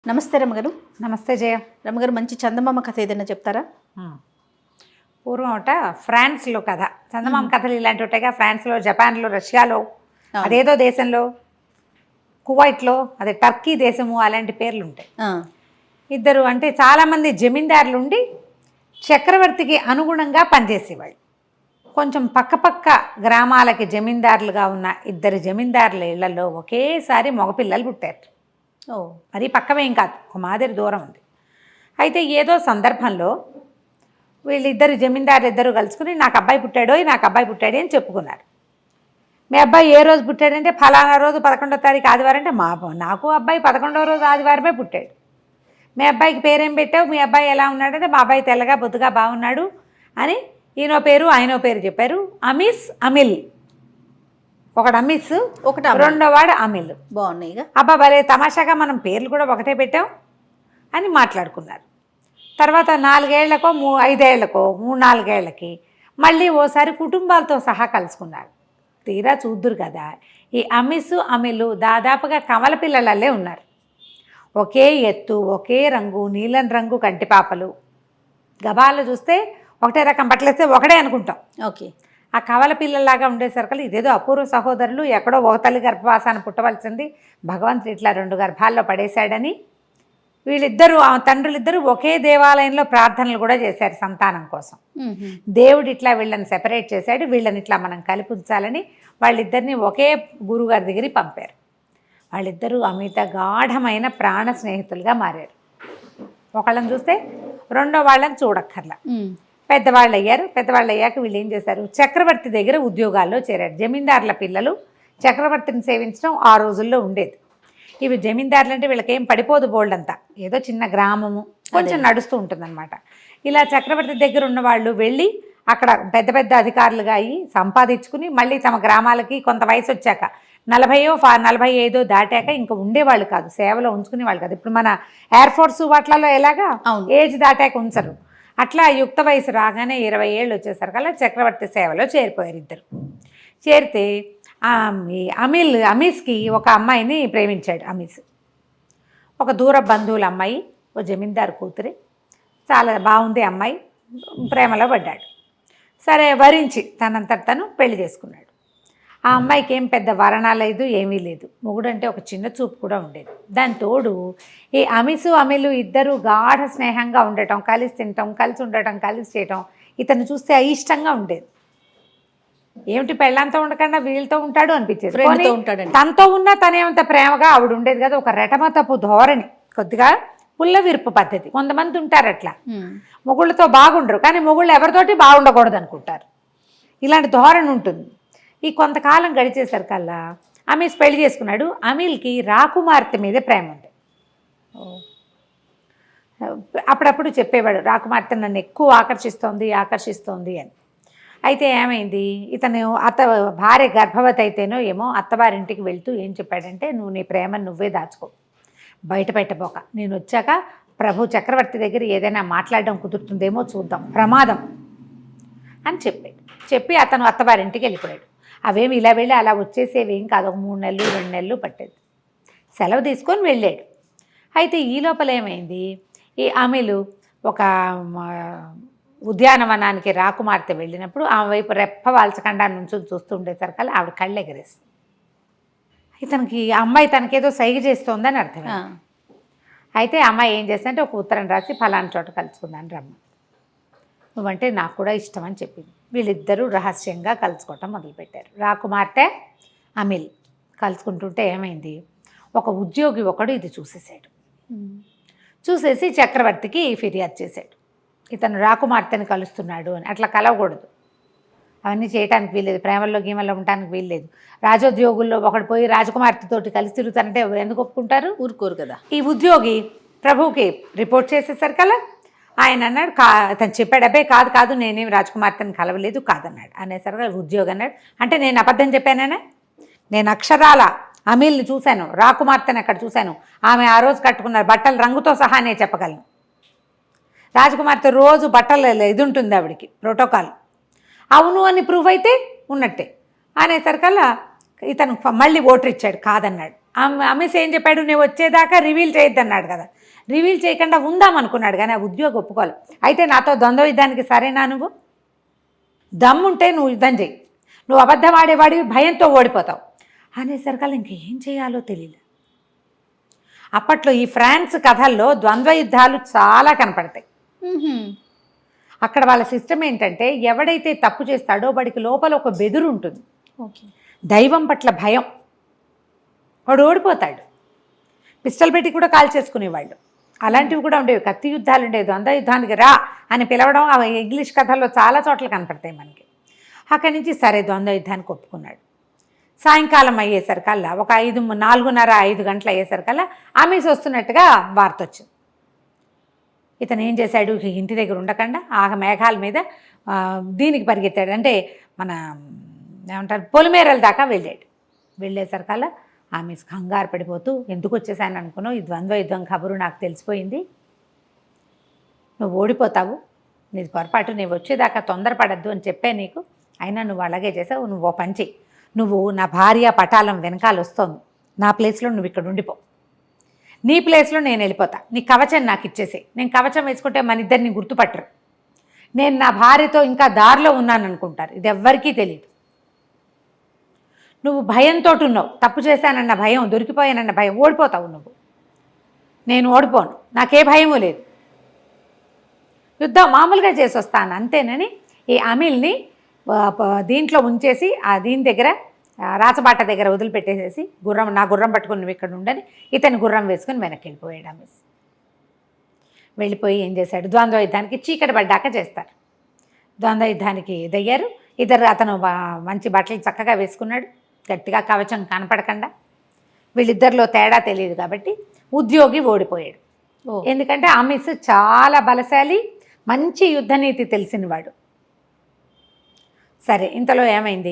నమస్తే రమ్మగారు. నమస్తే జయ. రమ్మగారు, మంచి చందమామ కథ ఏదైనా చెప్తారా? పూర్వం ఫ్రాన్స్లో కథ. చందమామ కథలు ఇలాంటి ఉంటాయిగా. ఫ్రాన్స్లో, జపాన్లో, రష్యాలో, అదేదో దేశంలో, కువైట్లో, అదే టర్కీ దేశము, అలాంటి పేర్లు ఉంటాయి. ఇద్దరు అంటే చాలామంది జమీందారులు ఉండి చక్రవర్తికి అనుగుణంగా పనిచేసేవాళ్ళు. కొంచెం పక్కపక్క గ్రామాలకి జమీందారులుగా ఉన్న ఇద్దరు జమీందారుల ఇళ్లలో ఒకేసారి మగపిల్లలు పుట్టారు. మరి పక్కమేం కాదు, ఒక మాదిరి దూరం ఉంది. అయితే ఏదో సందర్భంలో వీళ్ళిద్దరు జమీందారులు ఇద్దరు కలుసుకుని నాకు అబ్బాయి పుట్టాడు అని చెప్పుకున్నారు. మీ అబ్బాయి ఏ రోజు పుట్టాడంటే ఫలానా రోజు 11వ తారీఖు ఆదివారం. అంటే నాకు అబ్బాయి 11వ రోజు ఆదివారమే పుట్టాడు. మీ అబ్బాయికి పేరేం పెట్టావు, మీ అబ్బాయి ఎలా ఉన్నాడంటే మా అబ్బాయి తెల్లగా బొద్దుగా బాగున్నాడు అని ఈయనో పేరు ఆయనో పేరు చెప్పారు. అమీస్, అమిల్. ఒకడు అమీస్, ఒకటి రెండోవాడు అమిల్. బాగున్నాయిగా. అబ్బా భలే తమాషాగా మనం పేర్లు కూడా ఒకటే పెట్టాం అని మాట్లాడుకున్నారు. తర్వాత 4 ఏళ్లకో 5 ఏళ్లకో 3-4 ఏళ్లకి మళ్ళీ ఓసారి కుటుంబాలతో సహా కలుసుకున్నారు. తీరా చూద్దురు కదా, ఈ అమిస్ అమిలు దాదాపుగా కమల పిల్లలల్లే ఉన్నారు. ఒకే ఎత్తు, ఒకే రంగు, నీలం రంగు కంటిపాపలు. గబాలు చూస్తే ఒకటే రకం బట్టలేస్తే ఒకడే అనుకుంటాం. ఓకే. ఆ కవల పిల్లల్లాగా ఉండేసరికి ఇదేదో అపూర్వ సహోదరులు, ఎక్కడో ఒక తల్లి గర్భవాసాన్ని పుట్టవలసింది, భగవంతుడు ఇట్లా 2 గర్భాల్లో పడేశాడని వీళ్ళిద్దరూ, ఆ తండ్రులిద్దరూ ఒకే దేవాలయంలో ప్రార్థనలు కూడా చేశారు సంతానం కోసం. దేవుడు ఇట్లా వీళ్ళని సెపరేట్ చేశాడు, వీళ్ళని ఇట్లా మనం కలిపి ఉంచాలని వాళ్ళిద్దరిని ఒకే గురుగారి దగ్గరికి పంపారు. వాళ్ళిద్దరూ అమిత గాఢమైన ప్రాణ స్నేహితులుగా మారారు. ఒకళ్ళని చూస్తే రెండో వాళ్ళని చూడక్కర్లా. పెద్దవాళ్ళు అయ్యారు. పెద్దవాళ్ళు అయ్యాక వీళ్ళు ఏం చేశారు, చక్రవర్తి దగ్గర ఉద్యోగాల్లో చేరారు. జమీందారుల పిల్లలు చక్రవర్తిని సేవించడం ఆ రోజుల్లో ఉండేది. ఇవి జమీందారులు అంటే వీళ్ళకేం పడిపోదు బోల్డ్ అంతా, ఏదో చిన్న గ్రామము, కొంచెం నడుస్తూ ఉంటుందన్నమాట. ఇలా చక్రవర్తి దగ్గర ఉన్న వాళ్ళు వెళ్ళి అక్కడ పెద్ద పెద్ద అధికారులుగా అయ్యి సంపాదించుకుని మళ్ళీ తమ గ్రామాలకి కొంత వయసు వచ్చాక 40-45 దాటాక ఇంకా ఉండేవాళ్ళు కాదు, సేవలో ఉంచుకునేవాళ్ళు కాదు. ఇప్పుడు మన ఎయిర్ ఫోర్స్ వాటిలలో ఎలాగా ఏజ్ దాటాక ఉంచరు, అట్లా యుక్త వయసు రాగానే 20 ఏళ్ళు వచ్చేసరికల్లా చక్రవర్తి సేవలో చేరిపోయారు ఇద్దరు. చేరితే అమీస్కి ఒక అమ్మాయిని ప్రేమించాడు. అమీస్ ఒక దూర బంధువుల అమ్మాయి, ఓ జమీందారు కూతురి, చాలా బాగుంది అమ్మాయి, ప్రేమలో పడ్డాడు. సరే వరించి తనంతట తను పెళ్లి చేసుకున్నాడు. ఆ అమ్మాయికి ఏం పెద్ద వరణాలు లేదు, ఏమీ లేదు. మొగుడంటే ఒక చిన్న చూపు కూడా ఉండేది. దాని తోడు ఈ అమిసు అమిలు ఇద్దరు గాఢ స్నేహంగా ఉండటం, కలిసి తినటం, కలిసి ఉండటం, కలిసి చేయటం ఇతను చూస్తే అయిష్టంగా ఉండేది. ఏమిటి పెళ్ళంతో ఉండకుండా వీళ్ళతో ఉంటాడు అనిపించేది. తనతో ఉన్నా తనేమంత ప్రేమగా ఆవిడ ఉండేది కదా. ఒక రెటమతపు ధోరణి, కొద్దిగా పుల్ల విరుపు పద్ధతి. కొంతమంది ఉంటారు అట్లా, మొగుళ్ళతో బాగుండరు కానీ మొగుళ్ళు ఎవరితోటి బాగుండకూడదు అనుకుంటారు. ఇలాంటి ధోరణి ఉంటుంది. ఈ కొంతకాలం గడిచేసరికల్లా అమీస్ పెళ్లి చేసుకున్నాడు. అమీల్కి రాకుమార్తె మీద ప్రేమ ఉంది. అప్పుడప్పుడు చెప్పేవాడు, రాకుమార్తె నన్ను ఎక్కువ ఆకర్షిస్తోంది అని. అయితే ఏమైంది, ఇతను భార్య గర్భవతి అయితేనో ఏమో అత్తవారింటికి వెళ్తూ ఏం చెప్పాడంటే, నువ్వు నీ ప్రేమను నువ్వే దాచుకో, బయట పెట్టబోక, నేను వచ్చాక ప్రభు చక్రవర్తి దగ్గర ఏదైనా మాట్లాడడం కుదురుతుందేమో చూద్దాం, ప్రమాదం అని చెప్పి అతను అత్తవారింటికి వెళ్ళిపోయాడు. అవేమి ఇలా వెళ్ళి అలా వచ్చేసేవేం కాదు, ఒక 3 నెలలు 2 నెలలు పట్టేది. సెలవు తీసుకొని వెళ్ళాడు. అయితే ఈ లోపల ఏమైంది, ఈ అమీలు ఒక ఉద్యానవనానికి రాకుమార్తె వెళ్ళినప్పుడు ఆమె వైపు రెప్ప వాల్చకుండా నుంచి చూస్తూ ఉండేసరికల్లా ఆవిడ కళ్ళు ఎగరేస్తుంది. ఇతనికి అమ్మాయి తనకేదో సైగ చేస్తోందని అర్థం. అయితే అమ్మాయి ఏం చేస్తుందంటే ఒక ఉత్తరం రాసి ఫలానా చోట కలుసుకుందాను రమ్మ, నువ్వంటే నాకు కూడా ఇష్టం అని చెప్పింది. వీళ్ళిద్దరూ రహస్యంగా కలుసుకోవటం మొదలుపెట్టారు. రాకుమార్తె అమిల్ కలుసుకుంటుంటే ఏమైంది, ఒక ఉద్యోగి ఒకడు ఇది చూసేసి చక్రవర్తికి ఫిర్యాదు చేశాడు, ఇతను రాకుమార్తెని కలుస్తున్నాడు అని. అట్లా కలవకూడదు, అవన్నీ చేయడానికి వీల్లేదు, ప్రేమల్లో గీమల్లో ఉండటానికి వీల్లేదు. రాజోద్యోగుల్లో ఒకడు పోయి రాజకుమార్తెతోటి కలిసి తిరుగుతానంటే ఎందుకు ఒప్పుకుంటారు, ఊరుకోరు కదా. ఈ ఉద్యోగి ప్రభువుకి రిపోర్ట్ చేసేసరికల్లా ఆయన అన్నాడు, అతను చెప్పాడు, అబ్బాయి కాదు నేనేం రాజకుమార్తెని కలవలేదు కాదన్నాడు. అనేసరికి ఉద్యోగి అన్నాడు, అంటే నేను అబద్ధం చెప్పానా, నేను అక్షరాల అమీల్ని చూశాను, రాకుమార్తెని అక్కడ చూశాను, ఆమె ఆ రోజు కట్టుకున్న బట్టల రంగుతో సహా నేను చెప్పగలను. రాజకుమార్తె రోజు బట్టలు ఇది ఉంటుంది ఆవిడికి ప్రోటోకాల్, అవును అని ప్రూఫ్ అయితే ఉన్నట్టే. అనేసరికల్లా ఇతను మళ్ళీ ఓటర్ ఇచ్చాడు, కాదన్నాడు. అమిత్ ఏం చెప్పాడు, నేను వచ్చేదాకా రివీల్ చేయొద్దన్నాడు కదా, రివీల్ చేయకుండా ఉందామనుకున్నాడు కానీ ఆ ఉద్యోగి ఒప్పుకోవాలి. అయితే నాతో ద్వంద్వ యుద్ధానికి సరేనా, నువ్వు దమ్ముంటే నువ్వు యుద్ధం చేయి, నువ్వు అబద్ధం ఆడేవాడివి, భయంతో ఓడిపోతావు అనేసరికల్లా ఇంకేం చేయాలో తెలియదు. అప్పట్లో ఈ ఫ్రాన్స్ కథల్లో ద్వంద్వ యుద్ధాలు చాలా కనపడతాయి. అక్కడ వాళ్ళ సిస్టమ్ ఏంటంటే, ఎవడైతే తప్పు చేస్తాడో వాడికి లోపల ఒక బెదురు ఉంటుంది, ఓకే, దైవం పట్ల భయం, వాడు ఓడిపోతాడు. పిస్టల్ పెట్టి కూడా కాల్ చేసుకునేవాళ్ళు, అలాంటివి కూడా ఉండేవి. కత్తి యుద్ధాలు ఉండేవి, ద్వంద్వ యుద్ధానికి రా అని పిలవడం అవి ఇంగ్లీష్ కథల్లో చాలా చోట్ల కనపడతాయి మనకి. అక్కడి నుంచి సరే ద్వంద్వ యుద్ధానికి ఒప్పుకున్నాడు. సాయంకాలం అయ్యేసరికల్లా ఒక 4:30-5 గంటలు అయ్యేసరికల్లా ఆమెస్ వస్తున్నట్టుగా వార్త వచ్చింది. ఇతను ఏం చేశాడు, ఇంటి దగ్గర ఉండకుండా ఆ మేఘాల మీద దీనికి పరిగెత్తాడు, అంటే మన ఏమంటారు పొలిమేరల దాకా వెళ్ళాడు. వెళ్ళేసరికల్లా ఆమె కంగారు పడిపోతూ, ఎందుకు వచ్చేసాను అనుకున్నావు, ఈ ద్వంద్వ యుద్ధం కబురు నాకు తెలిసిపోయింది, నువ్వు ఓడిపోతావు, నీది పొరపాటు, నేను వచ్చేదాకా తొందరపడద్దు అని చెప్పే నీకు, అయినా నువ్వు అలాగే చేసావు. నువ్వు ఓ పని చెయ్యి, నువ్వు నా భార్య పటాలం వెనకాల వస్తోంది, నా ప్లేస్లో నువ్వు ఇక్కడ ఉండిపో, నీ ప్లేస్లో నేను వెళ్ళిపోతా, నీ కవచం నాకు ఇచ్చేసే, నేను కవచం వేసుకుంటే మన ఇద్దరిని గుర్తుపట్టరు, నేను నా భార్యతో ఇంకా దారిలో ఉన్నాను అనుకుంటారు, ఇది ఎవ్వరికీ తెలియదు. నువ్వు భయంతో ఉన్నావు, తప్పు చేశానన్న భయం, దొరికిపోయానన్న భయం, ఓడిపోతావు నువ్వు, నేను ఓడిపోను, నాకే భయమూ లేదు, యుద్ధం మామూలుగా చేసి వస్తాను అంతేనని ఈ అమిల్ని దీంట్లో ఉంచేసి ఆ దీని దగ్గర రాచబాట దగ్గర వదిలిపెట్టేసేసి, నా గుర్రం పట్టుకుని నువ్వు ఇక్కడ ఉండని ఇతని గుర్రం వేసుకుని వెనక్కి వెళ్ళిపోయాడు. అమిస్ వెళ్ళిపోయి ఏం చేశాడు, ద్వంద్వ యుద్ధానికి చీకటి పడ్డాక చేస్తారు. ద్వంద్వ యుద్ధానికి దిగారు ఇద్దరు. అతను మంచి బట్టలు చక్కగా వేసుకున్నాడు, గట్టిగా కవచం కనపడకుండా. వీళ్ళిద్దరిలో తేడా తెలియదు కాబట్టి ఉద్యోగి ఓడిపోయాడు. ఎందుకంటే అమిస్ చాలా బలశాలి, మంచి యుద్ధనీతి తెలిసినవాడు. సరే, ఇంతలో ఏమైంది,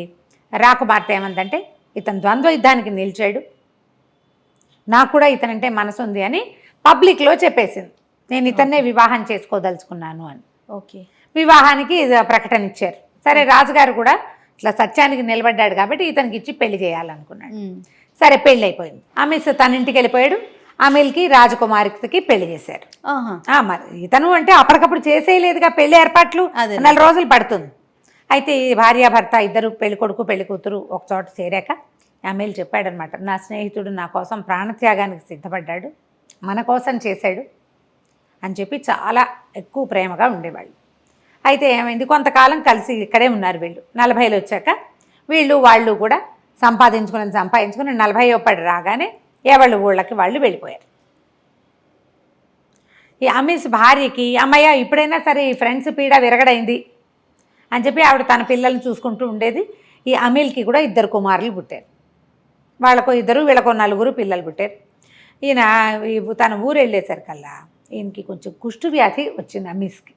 రాకుమార్తె ఏమందంటే, ఇతను ద్వంద్వ యుద్ధానికి నిలిచాడు, నాకు కూడా ఇతనంటే మనసు ఉంది అని పబ్లిక్లో చెప్పేసింది, నేను ఇతన్నే వివాహం చేసుకోదలుచుకున్నాను అని. ఓకే, వివాహానికి ప్రకటన ఇచ్చారు. సరే, రాజుగారు కూడా ఇట్లా సత్యానికి నిలబడ్డాడు కాబట్టి ఇతనికి ఇచ్చి పెళ్లి చేయాలనుకున్నాడు. సరే, పెళ్ళి అయిపోయింది. అమిస్ తన ఇంటికి వెళ్ళిపోయాడు. అమిల్కి రాజకుమారికి పెళ్లి చేశారు. మరి ఇతను అంటే అప్పటికప్పుడు చేసేయలేదుగా పెళ్లి ఏర్పాట్లు, 4 రోజులు పడుతుంది. అయితే ఈ భార్యాభర్త ఇద్దరు, పెళ్లి కొడుకు పెళ్లి కూతురు ఒక చోట చేరాక అమిల్ చెప్పాడనమాట, నా స్నేహితుడు నా కోసం ప్రాణత్యాగానికి సిద్ధపడ్డాడు, మన కోసం చేశాడు అని చెప్పి చాలా ఎక్కువ ప్రేమగా ఉండేవాళ్ళు. అయితే ఏమైంది, కొంతకాలం కలిసి ఇక్కడే ఉన్నారు వీళ్ళు. 40 వచ్చాక వాళ్ళు కూడా సంపాదించుకుని 40 రాగానే ఎవళ్ళు ఊళ్ళకి వాళ్ళు వెళ్ళిపోయారు. ఈ అమిస్ భార్యకి, అమ్మయ్య ఇప్పుడైనా సరే ఈ ఫ్రెండ్స్ పీడ విరగడైంది అని చెప్పి ఆవిడ తన పిల్లల్ని చూసుకుంటూ ఉండేది. ఈ అమిల్కి కూడా 2 కుమారులు పుట్టారు. వాళ్ళకు 2, వీళ్ళకు 4 పిల్లలు పుట్టారు. ఈయన తన ఊరు వెళ్ళేసరికల్లా ఈయనకి కొంచెం కుష్ఠవ్యాధి వచ్చింది అమిస్కి.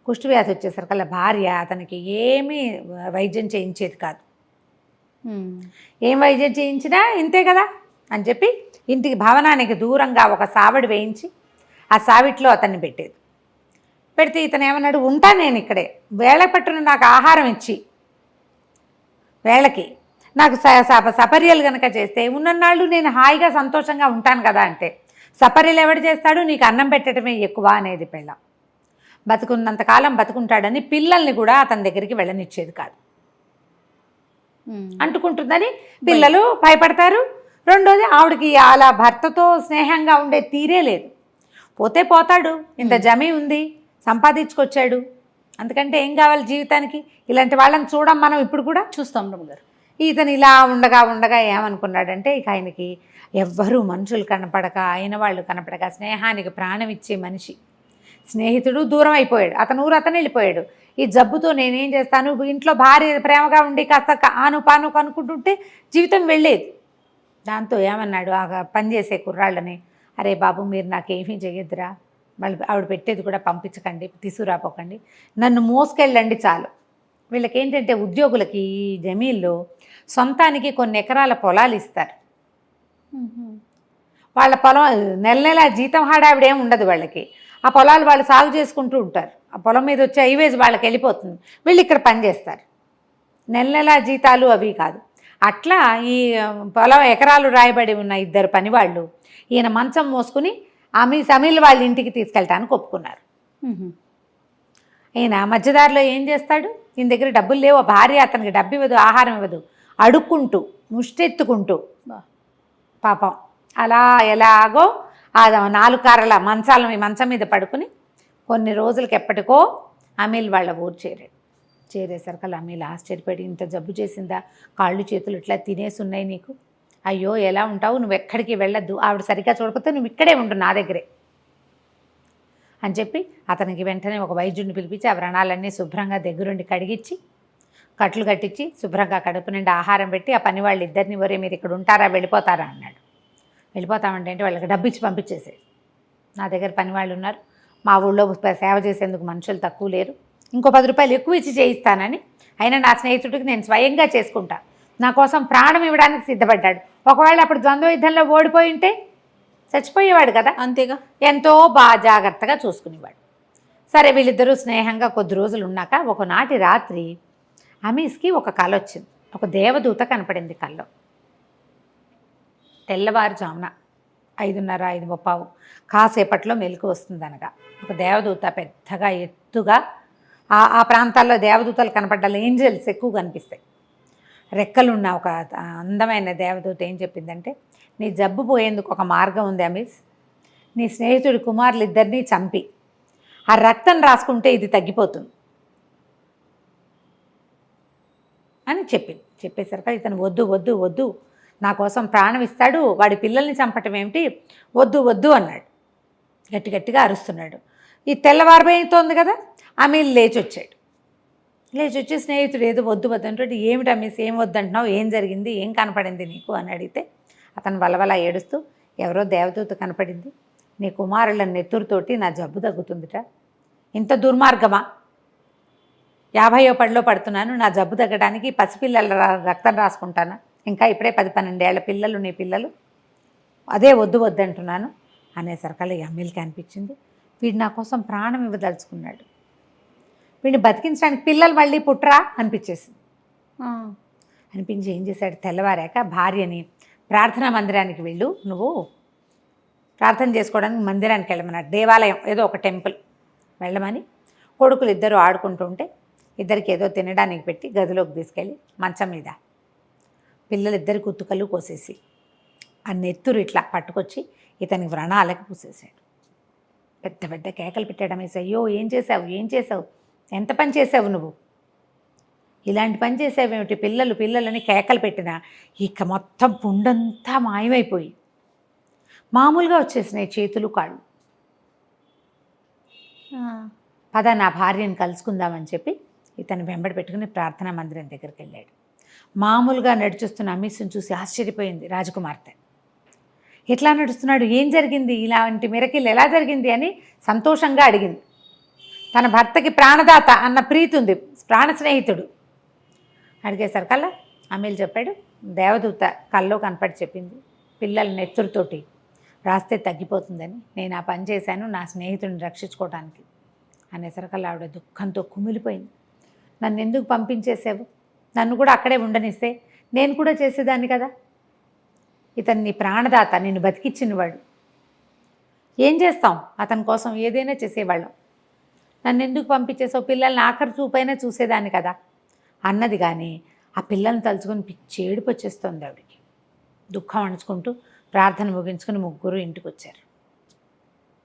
కుష్ఠవ్యాధి వచ్చేసరికల్లా భార్య అతనికి ఏమీ వైద్యం చేయించేది కాదు. ఏం వైద్యం చేయించినా ఇంతే కదా అని చెప్పి ఇంటికి భవనానికి దూరంగా ఒక సావిడి వేయించి ఆ సావిట్లో అతన్ని పెట్టేది. పెడితే ఇతను ఏమన్నాడు, ఉంటా నేను ఇక్కడే, వేళ పట్టున నాకు ఆహారం ఇచ్చి వేళకి నాకు సపర్యలు కనుక చేస్తే ఉన్నన్నాళ్ళు నేను హాయిగా సంతోషంగా ఉంటాను కదా అంటే, సపర్యలు ఎవడు చేస్తాడు, నీకు అన్నం పెట్టడమే ఎక్కువ అనేది పిల్ల. బతుకున్నంతకాలం బతుకుంటాడని పిల్లల్ని కూడా అతని దగ్గరికి వెళ్ళనిచ్చేది కాదు. అంటుకుంటుందని పిల్లలు భయపడతారు. రెండోది, ఆవిడకి అలా భర్తతో స్నేహంగా ఉండే తీరే లేదు. పోతే పోతాడు, ఇంత జమీ ఉంది, సంపాదించుకొచ్చాడు, అందుకంటే ఏం కావాలి జీవితానికి, ఇలాంటి వాళ్ళని చూడం మనం ఇప్పుడు కూడా చూస్తాం గారు. ఇతను ఇలా ఉండగా ఏమనుకున్నాడంటే, ఇక ఆయనకి ఎవ్వరూ మనుషులు కనపడక, అయిన వాళ్ళు కనపడక, స్నేహానికి ప్రాణం ఇచ్చే మనిషి స్నేహితుడు దూరం అయిపోయాడు. అతను ఊరు అతను వెళ్ళిపోయాడు. ఈ జబ్బుతో నేనేం చేస్తాను, ఇంట్లో భార్య ప్రేమగా ఉండి కాస్త ఆను పాను కనుక్కుంటుంటే జీవితం వెళ్ళేది. దాంతో ఏమన్నాడు ఆ పనిచేసే కుర్రాళ్ళని, అరే బాబు మీరు నాకేమీ చేయొద్దురా, మళ్ళీ ఆవిడ పెట్టేది కూడా పంపించకండి, తీసుకురాపోకండి, నన్ను మోసుకెళ్ళండి చాలు. వీళ్ళకి ఏంటంటే ఉద్యోగులకి జమీల్లో సొంతానికి కొన్ని ఎకరాల పొలాలు ఇస్తారు. వాళ్ళ పొలం నెల జీతం హడావిడేం ఉండదు వాళ్ళకి. ఆ పొలాలు వాళ్ళు సాగు చేసుకుంటూ ఉంటారు. ఆ పొలం మీద వచ్చే హైవేజ్ వాళ్ళకి వెళ్ళిపోతుంది. వీళ్ళు ఇక్కడ పనిచేస్తారు. నెల జీతాలు అవి కాదు. అట్లా ఈ పొలం ఎకరాలు రాయబడి ఉన్న ఇద్దరు పనివాళ్ళు ఈయన మంచం మోసుకుని సమీల్ వాళ్ళ ఇంటికి తీసుకెళ్ళటానికి ఒప్పుకున్నారు. ఈయన మధ్యదారిలో ఏం చేస్తాడు, ఈయన దగ్గర డబ్బులు లేవు, భార్య అతనికి డబ్బు ఇవ్వదు, ఆహారం ఇవ్వదు, అడుక్కుంటూ ముష్టెత్తుకుంటూ పాపం అలా ఎలాగో ఆ 4 కార్ల మంచం మీద పడుకుని కొన్ని రోజులకి ఎప్పటికో అమీల్ వాళ్ళ ఊరు చేరేసరికి అమీల్ ఆశ్చర్యపడి, ఇంత జబ్బు చేసిందా, కాళ్ళు చేతులు ఇట్లా తినేసి ఉన్నాయి నీకు, అయ్యో ఎలా ఉంటావు, నువ్వు ఎక్కడికి వెళ్ళొద్దు, ఆవిడ సరిగ్గా చూడకపోతే నువ్వు ఇక్కడే ఉండు నా దగ్గరే అని చెప్పి అతనికి వెంటనే ఒక వైద్యుడిని పిలిపించి ఆ వ్రణాలన్నీ శుభ్రంగా దగ్గరుండి కడిగించి కట్లు కట్టించి శుభ్రంగా కడుపు నిండా ఆహారం పెట్టి ఆ పని వాళ్ళు ఇద్దరిని ఒరే మీరు ఇక్కడ ఉంటారా వెళ్ళిపోతారా అన్నాడు. వెళ్ళిపోతామంటే వాళ్ళకి డబ్బు ఇచ్చి పంపించేసేది, నా దగ్గర పని వాళ్ళు ఉన్నారు, మా ఊళ్ళో సేవ చేసేందుకు మనుషులు తక్కువ లేరు, ఇంకో 10 రూపాయలు ఎక్కువ ఇచ్చి చేయిస్తానని, అయినా నా స్నేహితుడికి నేను స్వయంగా చేసుకుంటా, నా కోసం ప్రాణం ఇవ్వడానికి సిద్ధపడ్డాడు, ఒకవేళ అప్పుడు ద్వంద్వ యుద్ధంలో ఓడిపోయి ఉంటే చచ్చిపోయేవాడు కదా, అంతేగా, ఎంతో బాగా జాగ్రత్తగా చూసుకునేవాడు. సరే వీళ్ళిద్దరూ స్నేహంగా కొద్ది రోజులు ఉన్నాక ఒకనాటి రాత్రి అమీస్కి ఒక కల వచ్చింది. ఒక దేవదూత కనపడింది కల్లో. తెల్లవారుజామున 5:30, 5:30 కాసేపట్లో మెలకు వస్తుందనగా ఒక దేవదూత పెద్దగా ఎత్తుగా, ఆ ప్రాంతాల్లో దేవదూతలు కనపడ్డాలి, ఏంజల్స్ ఎక్కువ కనిపిస్తాయి, రెక్కలున్న ఒక అందమైన దేవదూత ఏం చెప్పిందంటే, నీ జబ్బు పోయేందుకు ఒక మార్గం ఉంది అమీస్, నీ స్నేహితుడి కుమారులు ఇద్దరినీ చంపి ఆ రక్తం రాసుకుంటే ఇది తగ్గిపోతుంది అని చెప్పింది. చెప్పేసరికి ఇతను వద్దు వద్దు వద్దు, నా కోసం ప్రాణం ఇస్తాడు, వాడి పిల్లల్ని చంపటం ఏమిటి, వద్దు వద్దు అన్నాడు. గట్టిగా అరుస్తున్నాడు. ఈ తెల్లవారిపోతుంది కదా, అమీల్ లేచి వచ్చి స్నేహితుడు ఏదో వద్దు వద్దు అంటే, ఏమిటి అమీస్ ఏం వద్దంటున్నావు, ఏం జరిగింది, ఏం కనపడింది నీకు అని అడిగితే అతను వలవల ఏడుస్తూ, ఎవరో దేవదూత కనపడింది, నీ కుమారుల నెత్తురుతోటి నా జబ్బు తగ్గుతుందిట, ఇంత దుర్మార్గమా, 50వ పడిలో పడుతున్నాను, నా జబ్బు తగ్గడానికి పసిపిల్లల రక్తం రాసుకుంటాను, ఇంకా ఇప్పుడే 10-12 ఏళ్ల పిల్లలు నీ పిల్లలు, అదే వద్దు వద్దంటున్నాను అనేసరికల్లా అమీల్కి అనిపించింది, వీడు నా కోసం ప్రాణం ఇవ్వదలుచుకున్నాడు, వీడిని బతికించడానికి పిల్లలు మళ్ళీ పుట్టరా అనిపించేసింది. అనిపించి ఏం చేశాడు, తెల్లవారాక భార్యని ప్రార్థనా మందిరానికి వెళ్ళు, నువ్వు ప్రార్థన చేసుకోవడానికి మందిరానికి వెళ్ళమన్నాడు, దేవాలయం ఏదో ఒక టెంపుల్ వెళ్ళమని. కొడుకులు ఇద్దరు ఆడుకుంటూ ఉంటే ఇద్దరికి ఏదో తినడానికి పెట్టి గదిలోకి తీసుకెళ్ళి మంచం మీద పిల్లలు ఇద్దరి కుత్తుకలు కోసేసి ఆ నెత్తురు ఇట్లా పట్టుకొచ్చి ఇతని వ్రణాలకు పూసేసాడు. పెద్ద కేకలు పెట్టడం వేసి, అయ్యో ఏం చేసావు, ఎంత పని చేసావు నువ్వు, ఇలాంటి పని చేసావేమిటి, పిల్లలని కేకలు పెట్టినా ఇక మొత్తం పుండంతా మాయమైపోయి మామూలుగా వచ్చేసినాయి చేతులు కాళ్ళు. పద నా భార్యను కలుసుకుందామని చెప్పి ఇతను వెంబడి పెట్టుకుని ప్రార్థనా మందిరం దగ్గరికి వెళ్ళాడు. మామూలుగా నడుచుస్తున్న అమీస్ని చూసి ఆశ్చర్యపోయింది రాజకుమార్తె. ఎట్లా నడుస్తున్నాడు, ఏం జరిగింది, ఇలాంటి మిరకిల్ ఎలా జరిగింది అని సంతోషంగా అడిగింది. తన భర్తకి ప్రాణదాత అన్న ప్రీతి ఉంది, ప్రాణ స్నేహితుడు. అడిగేసరికల్లా అమీల్ చెప్పాడు, దేవదూత కల్లో కనపడి చెప్పింది, పిల్లల నెత్తురుతోటి రాస్తే తగ్గిపోతుందని, నేను ఆ పని చేశాను నా స్నేహితుడిని రక్షించుకోవడానికి అనేసరికల్లా ఆవిడ దుఃఖంతో కుమిలిపోయింది. నన్ను ఎందుకు పంపించేసావు, నన్ను కూడా అక్కడే ఉండనిస్తే నేను కూడా చేసేదాన్ని కదా, ఇతను నీ ప్రాణదాత, నిన్ను బతికిచ్చినవాడు, ఏం చేస్తాం, అతని కోసం ఏదైనా చేసేవాళ్ళం, నన్ను ఎందుకు పంపించేసావు, పిల్లల్ని ఆఖరి చూపైనా చూసేదాన్ని కదా అన్నది. కానీ ఆ పిల్లల్ని తలుచుకొని పిచ్చి ఏడుపు వచ్చేస్తుంది ఆవిడికి. దుఃఖం అణుచుకుంటూ ప్రార్థన ముగించుకుని ముగ్గురు ఇంటికి వచ్చారు.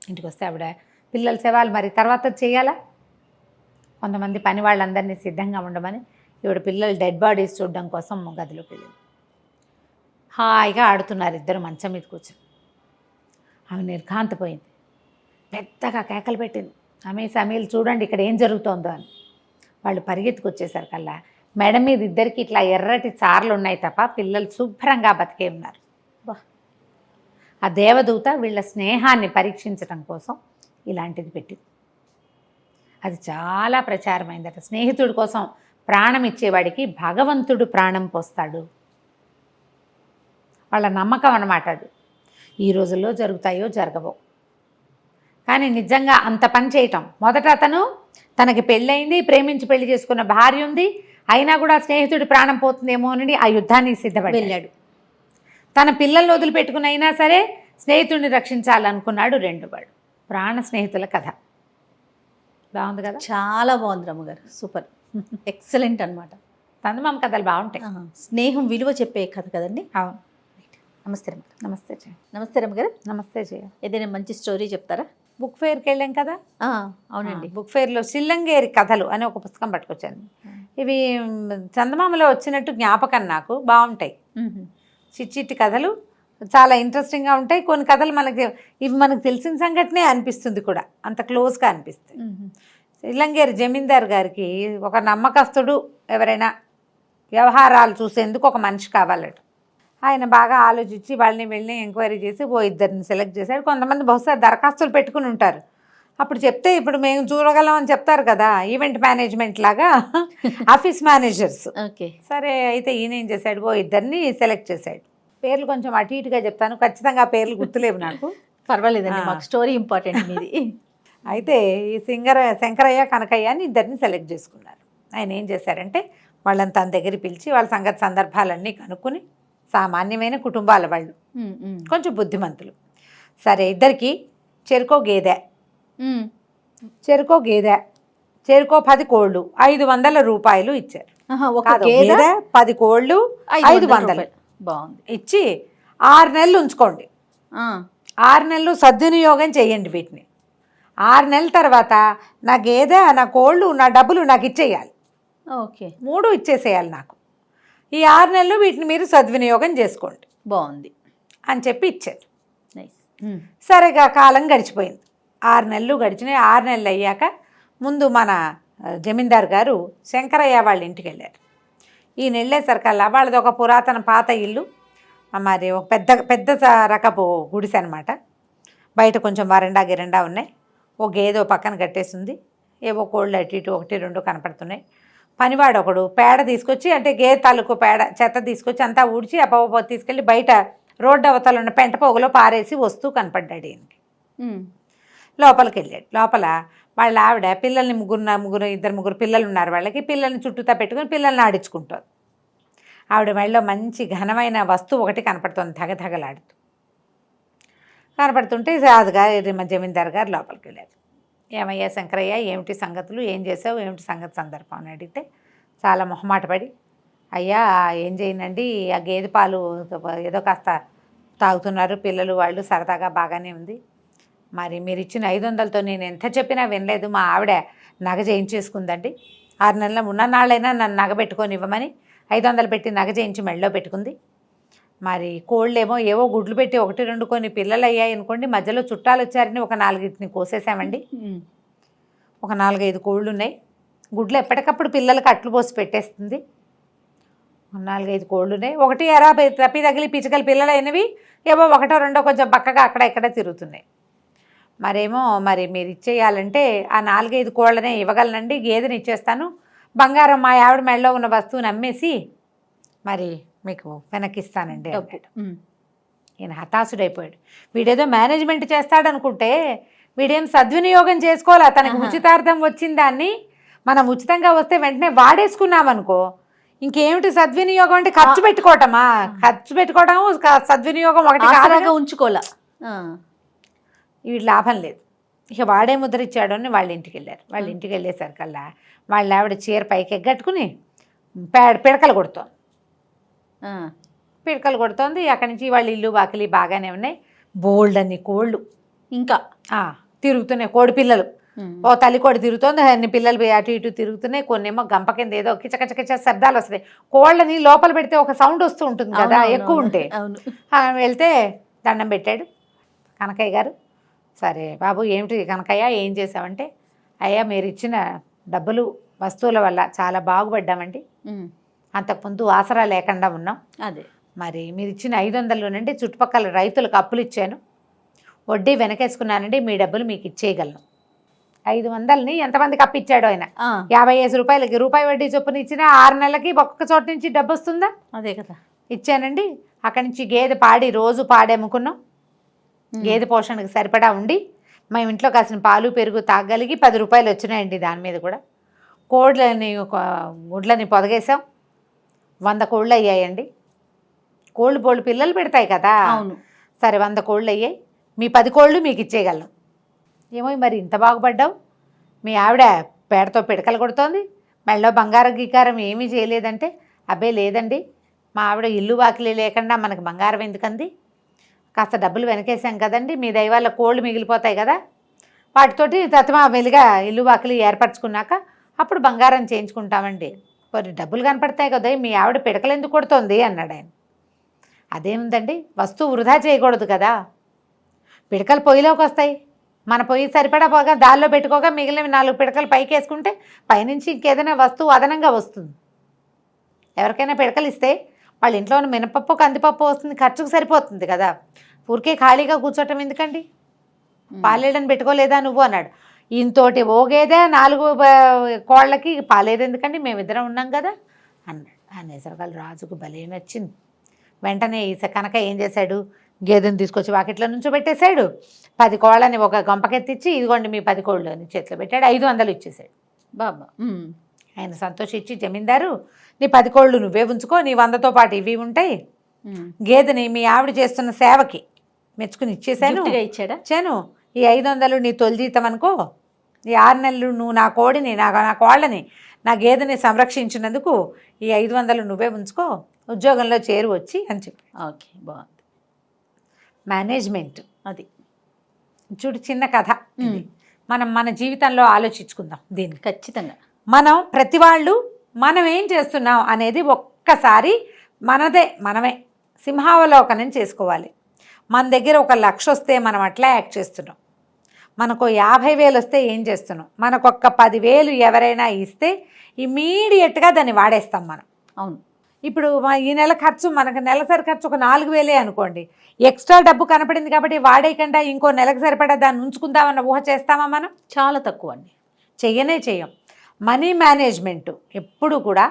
ఇంటికి వస్తే ఆవిడ పిల్లల సేవలు మరి తర్వాత చేయాలా, కొంతమంది పని వాళ్ళందరినీ సిద్ధంగా ఉండమని ఈవిడ పిల్లలు డెడ్ బాడీస్ చూడడం కోసం గదిలోకి వెళ్ళింది. హాయిగా ఆడుతున్నారు ఇద్దరు మంచం మీద కూర్చొని. ఆమె నిర్ఘాంతపోయింది, పెద్దగా కేకలు పెట్టింది, అమీల్ చూడండి ఇక్కడ ఏం జరుగుతోందో అని. వాళ్ళు పరిగెత్తుకొచ్చేసరికల్లా మెడ మీద ఇద్దరికి ఇట్లా ఎర్రటి చార్లు ఉన్నాయి తప్ప పిల్లలు శుభ్రంగా బతికే ఉన్నారు. ఆ దేవదూత వీళ్ళ స్నేహాన్ని పరీక్షించడం కోసం ఇలాంటిది పెట్టింది. అది చాలా ప్రచారమైందట. స్నేహితుడి కోసం ప్రాణం ఇచ్చేవాడికి భగవంతుడు ప్రాణం పోస్తాడు, వాళ్ళ నమ్మకం అన్నమాట అది. ఈ రోజుల్లో జరుగుతాయో జరగవో, కానీ నిజంగా అంత పని చేయటం. మొదట అతను తనకి పెళ్ళయింది, ప్రేమించి పెళ్లి చేసుకున్న భార్య ఉంది, అయినా కూడా స్నేహితుడి ప్రాణం పోతుందేమో అని ఆ యుద్ధానికి సిద్ధపడి వెళ్ళాడు. తన పిల్లల్ని వదిలిపెట్టుకుని అయినా సరే స్నేహితుడిని రక్షించాలనుకున్నాడు రెండువాడు. ప్రాణ స్నేహితుల కథ బాగుంది కదా? చాలా బాగుంది రమ్మగారు, సూపర్, ఎక్సలెంట్ అనమాట. చందమామ కథలు బాగుంటాయి. స్నేహం విలువ చెప్పే కథ కదండి. అవును. నమస్తే రమ్మగారు. నమస్తే జయ. నమస్తే రమ్మగారు. నమస్తే జయ. ఏదైనా మంచి స్టోరీ చెప్తారా? బుక్ ఫేర్కి వెళ్ళాం కదా. అవునండి. బుక్ ఫేర్లో సిల్లంగేరి కథలు అని ఒక పుస్తకం పట్టుకొచ్చాను. ఇవి చందమామలో వచ్చినట్టు జ్ఞాపకం నాకు. బాగుంటాయి చిట్టి కథలు, చాలా ఇంట్రెస్టింగ్గా ఉంటాయి. కొన్ని కథలు ఇవి మనకు తెలిసిన సంఘటనే అనిపిస్తుంది కూడా, అంత క్లోజ్గా అనిపిస్తుంది. సిల్లంగేరి జమీందార్ గారికి ఒక నమ్మకస్తుడు, ఎవరైనా వ్యవహారాలు చూసేందుకు ఒక మనిషి కావాలట. ఆయన బాగా ఆలోచించి వాళ్ళని వెళ్ళి ఎంక్వైరీ చేసి ఇద్దరిని సెలెక్ట్ చేశాడు. కొంతమంది బహుశా దరఖాస్తులు పెట్టుకుని ఉంటారు. అప్పుడు చెప్తే ఇప్పుడు మేము చూడగలం అని చెప్తారు కదా, ఈవెంట్ మేనేజ్మెంట్ లాగా ఆఫీస్ మేనేజర్స్. ఓకే, సరే అయితే ఈయన ఏం చేశాడు, ఇద్దరిని సెలెక్ట్ చేశాడు. పేర్లు కొంచెం అటు ఇటుగా చెప్తాను, ఖచ్చితంగా పేర్లు గుర్తులేవు నాకు. పర్వాలేదండి, మాకు స్టోరీ ఇంపార్టెంట్ మీది. అయితే ఈ శంకరయ్య కనకయ్య అని ఇద్దరిని సెలెక్ట్ చేసుకున్నారు. ఆయన ఏం చేశారంటే వాళ్ళని తన దగ్గర పిలిచి వాళ్ళ సందర్భాలన్నీ కనుక్కొని, సామాన్యమైన కుటుంబాల వాళ్ళు, కొంచెం బుద్ధిమంతులు. సరే ఇద్దరికి చెరుకో గేదె, చెరుకో 10 కోళ్ళు 500 రూపాయలు ఇచ్చారు. గేదె 10 కోళ్ళు 500 బాగుంది ఇచ్చి 6 నెలలు ఉంచుకోండి. 6 నెలలు సద్వినియోగం చేయండి వీటిని. 6 నెలల తర్వాత నా గేదె, నా కోళ్ళు, నా డబ్బులు నాకు ఇచ్చేయాలి. ఓకే, 3 ఇచ్చేసేయాలి నాకు. ఈ 6 నెలలు వీటిని మీరు సద్వినియోగం చేసుకోండి. బాగుంది అని చెప్పి ఇచ్చారు. నైస్. సరేగా కాలం గడిచిపోయింది. 6 నెలలు గడిచినాయి. 6 నెలలు అయ్యాక ముందు మన జమీందార్ గారు శంకరయ్య వాళ్ళ ఇంటికి వెళ్ళారు. ఈయన వెళ్ళేసరికల్లా వాళ్ళది ఒక పురాతన పాత ఇల్లు, మరి ఒక పెద్ద రకపు గుడిసె అనమాట. బయట కొంచెం గిరండా ఉన్నాయి. ఓ గేదో పక్కన కట్టేసింది. ఏవో కోళ్ళు అటు ఇటు 1, 2 కనపడుతున్నాయి. పనివాడు ఒకడు పేడ తీసుకొచ్చి, అంటే గేదె తాలూకు పేడ చెత్త తీసుకొచ్చి అంతా ఊడ్చి అప్ప తీసుకెళ్ళి బయట రోడ్డు అవతల ఉన్న పెంట పోగులో పారేసి వస్తూ కనపడ్డాడు ఈయనకి. లోపలికి వెళ్ళాడు. లోపల వాళ్ళ ఆవిడ పిల్లల్ని ముగ్గురు పిల్లలు ఉన్నారు వాళ్ళకి. పిల్లల్ని చుట్టూతా పెట్టుకుని పిల్లల్ని ఆడించుకుంటారు. ఆవిడ మెడలో మంచి ఘనమైన వస్తువు ఒకటి కనపడుతుంది, ధగధగలాడుతూ కనపడుతుంటే రాజుగా జమీందార్ గారు లోపలికి వెళ్ళారు. ఏమయ్యా శంకరయ్య, ఏమిటి సంగతులు, ఏం చేసావు, ఏమిటి సందర్భం అని అడిగితే చాలా మొహమాటపడి, అయ్యా ఏం చేయనండి, ఆ గేదె పాలు ఏదో కాస్త తాగుతున్నారు పిల్లలు, వాళ్ళు సరదాగా బాగానే ఉంది. మరి మీరు ఇచ్చిన 500తో నేను ఎంత చెప్పినా వినలేదు. మా ఆవిడ నగ చేయించేసుకుందండి. 6 నెలల ఉన్ననాళ్ళైనా నన్ను నగ పెట్టుకొని ఇవ్వమని 500 పెట్టి నగ చేయించి మెడలో పెట్టుకుంది. మరి కోళ్ళేమో ఏవో గుడ్లు పెట్టి 1, 2 కొన్ని పిల్లలు అయ్యాయి అనుకోండి. మధ్యలో చుట్టాలు వచ్చారని ఒక 4 కోసేసామండి. ఒక 4-5 కోళ్ళు ఉన్నాయి. గుడ్లు ఎప్పటికప్పుడు పిల్లలకి అట్లు పోసి పెట్టేస్తుంది. 4-5 కోళ్ళు ఉన్నాయి. ఒకటి తప్పి తగిలి పిచ్చుకలు పిల్లలు అయినవి ఏవో 1, 2 కొంచెం పక్కగా అక్కడ ఇక్కడ తిరుగుతున్నాయి. మరి మీరు ఇచ్చేయాలంటే ఆ 4-5 కోళ్ళనే ఇవ్వగలనండి, గేదెని ఇచ్చేస్తాను. బంగారం మా ఆవిడ మెడలో ఉన్న వస్తువుని అమ్మేసి మరి మీకు వెనక్కిస్తానండి అన్నాడు. ఈయన హతాశుడైపోయాడు. వీడేదో మేనేజ్మెంట్ చేస్తాడనుకుంటే వీడేం సద్వినియోగం చేసుకోవాలా. తనకు ఉచితార్థం వచ్చిన దాన్ని మనం ఉచితంగా వస్తే వెంటనే వాడేసుకున్నామనుకో, ఇంకేమిటి సద్వినియోగం అంటే ఖర్చు పెట్టుకోవటమా? ఖర్చు పెట్టుకోవడం సద్వినియోగం ఒకటి ఉంచుకోవాలా. వీడు లాభం లేదు. ఇక వాడే ముద్ర ఇచ్చాడు అని వాళ్ళ ఇంటికి వెళ్ళారు. వాళ్ళ ఇంటికి వెళ్ళేసరికల్లా వాళ్ళ ఆవిడ చీర పైకి ఎగ్గట్టుకుని పిడకలు కొడుతోంది. అక్కడి నుంచి వాళ్ళ ఇల్లు వాకిలి బాగానే ఉన్నాయి. బోల్డ్ అన్ని కోళ్ళు ఇంకా తిరుగుతున్నాయి. కోడి పిల్లలు, ఓ తల్లి కోడి తిరుగుతోంది, అన్ని పిల్లలు అటు ఇటు తిరుగుతున్నాయి. కొన్నేమో గంప కింద ఏదో కిచకచకిచ శబ్దాలు వస్తాయి. కోళ్ళని లోపల పెడితే ఒక సౌండ్ వస్తూ ఉంటుంది కదా ఎక్కువ ఉంటే. వెళ్తే దండం పెట్టాడు కనకయ్య గారు. సరే బాబు, ఏమిటి కనకయ్య, ఏం చేసావంటే, అయ్యా మీరు ఇచ్చిన డబ్బులు వస్తువుల వల్ల చాలా బాగుపడ్డామండి. అంతకుముందు ఆసరా లేకుండా ఉన్నాం. అదే మరి మీరు ఇచ్చిన 500 చుట్టుపక్కల రైతులకు అప్పులు ఇచ్చాను, వడ్డీ వెనకేసుకున్నానండి, మీ డబ్బులు మీకు ఇచ్చేయగలను. 500ని ఎంతమందికి అప్పు ఇచ్చాడు ఆయన? 55 రూపాయలకి రూపాయి వడ్డీ చొప్పున ఇచ్చినా 6 నెలలకి ఒక్కొక్క చోట నుంచి డబ్బు వస్తుందా? అదే కదా. ఇచ్చానండి. అక్కడి నుంచి గేదె రోజు పాడేముకున్నాం. గేదె పోషణకు సరిపడా ఉండి మేము ఇంట్లో కాసిన పాలు పెరుగు తాగలిగి 10 రూపాయలు వచ్చినాయండి. దాని మీద కూడా గుడ్లని పొదగేసాం. 100 కోళ్ళు అయ్యాయండి. కోళ్ళు బోళ్ళు పిల్లలు పెడతాయి కదా. అవును. సరే 100 కోళ్ళు అయ్యాయి. మీ 10 కోళ్ళు మీకు ఇచ్చేయగలం. ఏమో మరి ఇంత బాగుపడ్డావు, మీ ఆవిడ పేడతో పిడకలు కొడుతోంది, మెళ్ళో బంగారం గీకారం ఏమీ చేయలేదంటే, అబ్బే లేదండి, మా ఆవిడ ఇల్లు వాకిలి లేకుండా మనకు బంగారం ఎందుకంది, కాస్త డబ్బులు వెనకేసాం కదండి, మీ దయ వల్ల కోళ్ళు మిగిలిపోతాయి కదా, వాటితోటి తత్మా మెల్లిగా ఇల్లు వాకిలి ఏర్పరచుకున్నాక అప్పుడు బంగారం చేయించుకుంటామండి, మరి డబ్బులు కనపడతాయి కదా, మీ ఆవిడ పిడకలు ఎందుకు కొడుతోంది అన్నాడు ఆయన. అదేముందండి, వస్తువు వృధా చేయకూడదు కదా, పిడకలు పొయ్యిలోకి వస్తాయి, మన పొయ్యి సరిపడా పోగా దానిలో పెట్టుకోగా మిగిలిన 4 పిడకలు పైకి వేసుకుంటే పైనుంచి ఇంకేదైనా వస్తువు అదనంగా వస్తుంది. ఎవరికైనా పిడకలు ఇస్తే వాళ్ళ ఇంట్లో ఉన్న మినపప్పు కందిపప్పు వస్తుంది, ఖర్చుకు సరిపోతుంది కదా, ఊరికే ఖాళీగా కూర్చోటం ఎందుకండి, పాలేడని పెట్టుకోలేదా నువ్వు అన్నాడు. ఇంతోటి ఓగేదే 4 కోళ్ళకి పాలేదు ఎందుకండి, మేమిద్దరం ఉన్నాం కదా అన్నాడు. అనేసరికల్ రాజుకు భలే నచ్చింది. వెంటనే కనుక ఏం చేశాడు, గేదెని తీసుకొచ్చి వాకిట్లో నుంచో పెట్టేశాడు. 10 కోళ్ళని ఒక గంపకెత్తిచ్చి ఇదిగోండి మీ 10 కోళ్ళు అని చేతిలో పెట్టాడు. 500 ఇచ్చేసాడు. బాబా. ఆయన సంతోషించి, జమీందారు నీ 10 కోళ్ళు నువ్వే ఉంచుకో, నీ 100తో పాటు ఇవి ఉంటాయి, గేదెని మీ ఆవిడ చేస్తున్న సేవకి మెచ్చుకుని ఇచ్చేసాను ఇచ్చాను, ఈ 500 నీ తొలి జీతం అనుకో, ఈ 6 నెలలు నువ్వు నా కోడిని నా కోళ్ళని నా గేదెని సంరక్షించినందుకు ఈ 500 నువ్వే ఉంచుకో, ఉద్యోగంలో చేరు వచ్చి అని చెప్పి. ఓకే, బాగుంది. మేనేజ్మెంట్ అది చూడు, చిన్న కథ. మనం మన జీవితంలో ఆలోచించుకుందాం దీన్ని. ఖచ్చితంగా మనం ప్రతి వాళ్ళు మనం ఏం చేస్తున్నాం అనేది ఒక్కసారి మనమే సింహావలోకనం చేసుకోవాలి. మన దగ్గర 1,00,000 వస్తే మనం అట్లా యాక్ట్ చేస్తున్నాం, మనకు 50,000 వస్తే ఏం చేస్తున్నాం, మనకు 10,000 ఎవరైనా ఇస్తే ఇమీడియట్గా దాన్ని వాడేస్తాం మనం. అవును. ఇప్పుడు ఈ నెల ఖర్చు మనకు నెలసరి ఖర్చు ఒక 4,000 అనుకోండి, ఎక్స్ట్రా డబ్బు కనపడింది కాబట్టి వాడేయకుండా ఇంకో నెలకు సరిపడా దాన్ని ఉంచుకుందామన్న ఊహ చేస్తామా మనం? చాలా తక్కువ అండి, చెయ్యం. మనీ మేనేజ్మెంట్ ఎప్పుడు కూడా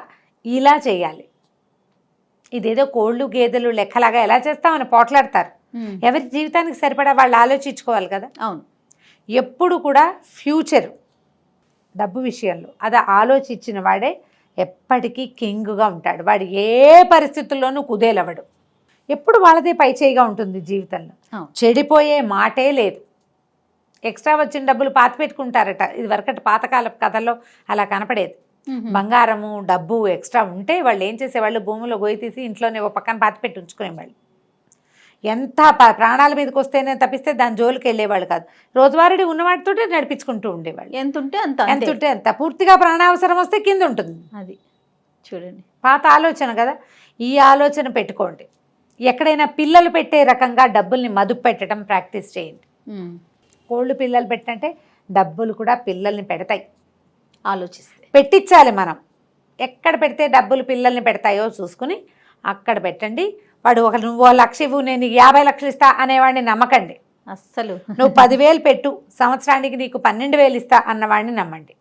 ఇలా చేయాలి. ఇదేదో కోళ్ళు గేదెలు లెక్కలాగా ఎలా చేస్తామని పోట్లాడతారు. ఎవరి జీవితానికి సరిపడా వాళ్ళు ఆలోచించుకోవాలి కదా. అవును. ఎప్పుడు కూడా ఫ్యూచర్ డబ్బు విషయంలో అది ఆలోచించిన వాడే ఎప్పటికీ కింగ్గా ఉంటాడు. వాడు ఏ పరిస్థితుల్లోనూ కుదేలవడు. ఎప్పుడు వాళ్ళదే పై చేయిగా ఉంటుంది జీవితంలో. చెడిపోయే మాటే లేదు. ఎక్స్ట్రా వచ్చిన డబ్బులు పాతి పెట్టుకుంటారట. ఇది వరకటి పాతకాల కథల్లో అలా కనపడేది. బంగారము డబ్బు ఎక్స్ట్రా ఉంటే వాళ్ళు ఏం చేసేవాళ్ళు, భూమిలో గొయ్యి తీసి ఇంట్లోనే ఒక పక్కన పాతి పెట్టి ఉంచుకునేవాళ్ళు. ఎంత ప్రాణాల మీదకి వస్తేనే తప్పిస్తే దాని జోలికి వెళ్ళేవాళ్ళు కాదు. రోజువారీ ఉన్నవాటితో నడిపించుకుంటూ ఉండేవాళ్ళు. ఎంత ఉంటే అంత. పూర్తిగా ప్రాణావసరం వస్తే కింద ఉంటుంది. అది చూడండి, పాత ఆలోచన కదా. ఈ ఆలోచన పెట్టుకోండి. ఎక్కడైనా పిల్లలు పెట్టే రకంగా డబ్బుల్ని మదుపు పెట్టడం ప్రాక్టీస్ చేయండి. కోళ్ళు పిల్లలు పెట్టంటే డబ్బులు కూడా పిల్లల్ని పెడతాయి. ఆలోచిస్తే పెట్టించాలి మనం. ఎక్కడ పెడితే డబ్బులు పిల్లల్ని పెడతాయో చూసుకుని అక్కడ పెట్టండి. వాడు నువ్వు 1,00,000 ఇవ్వు నేను 50,00,000 ఇస్తా అనేవాడిని నమ్మకండి. అస్సలు. నువ్వు 10,000 పెట్టు సంవత్సరానికి నీకు 12,000 ఇస్తా అన్నవాడిని నమ్మండి.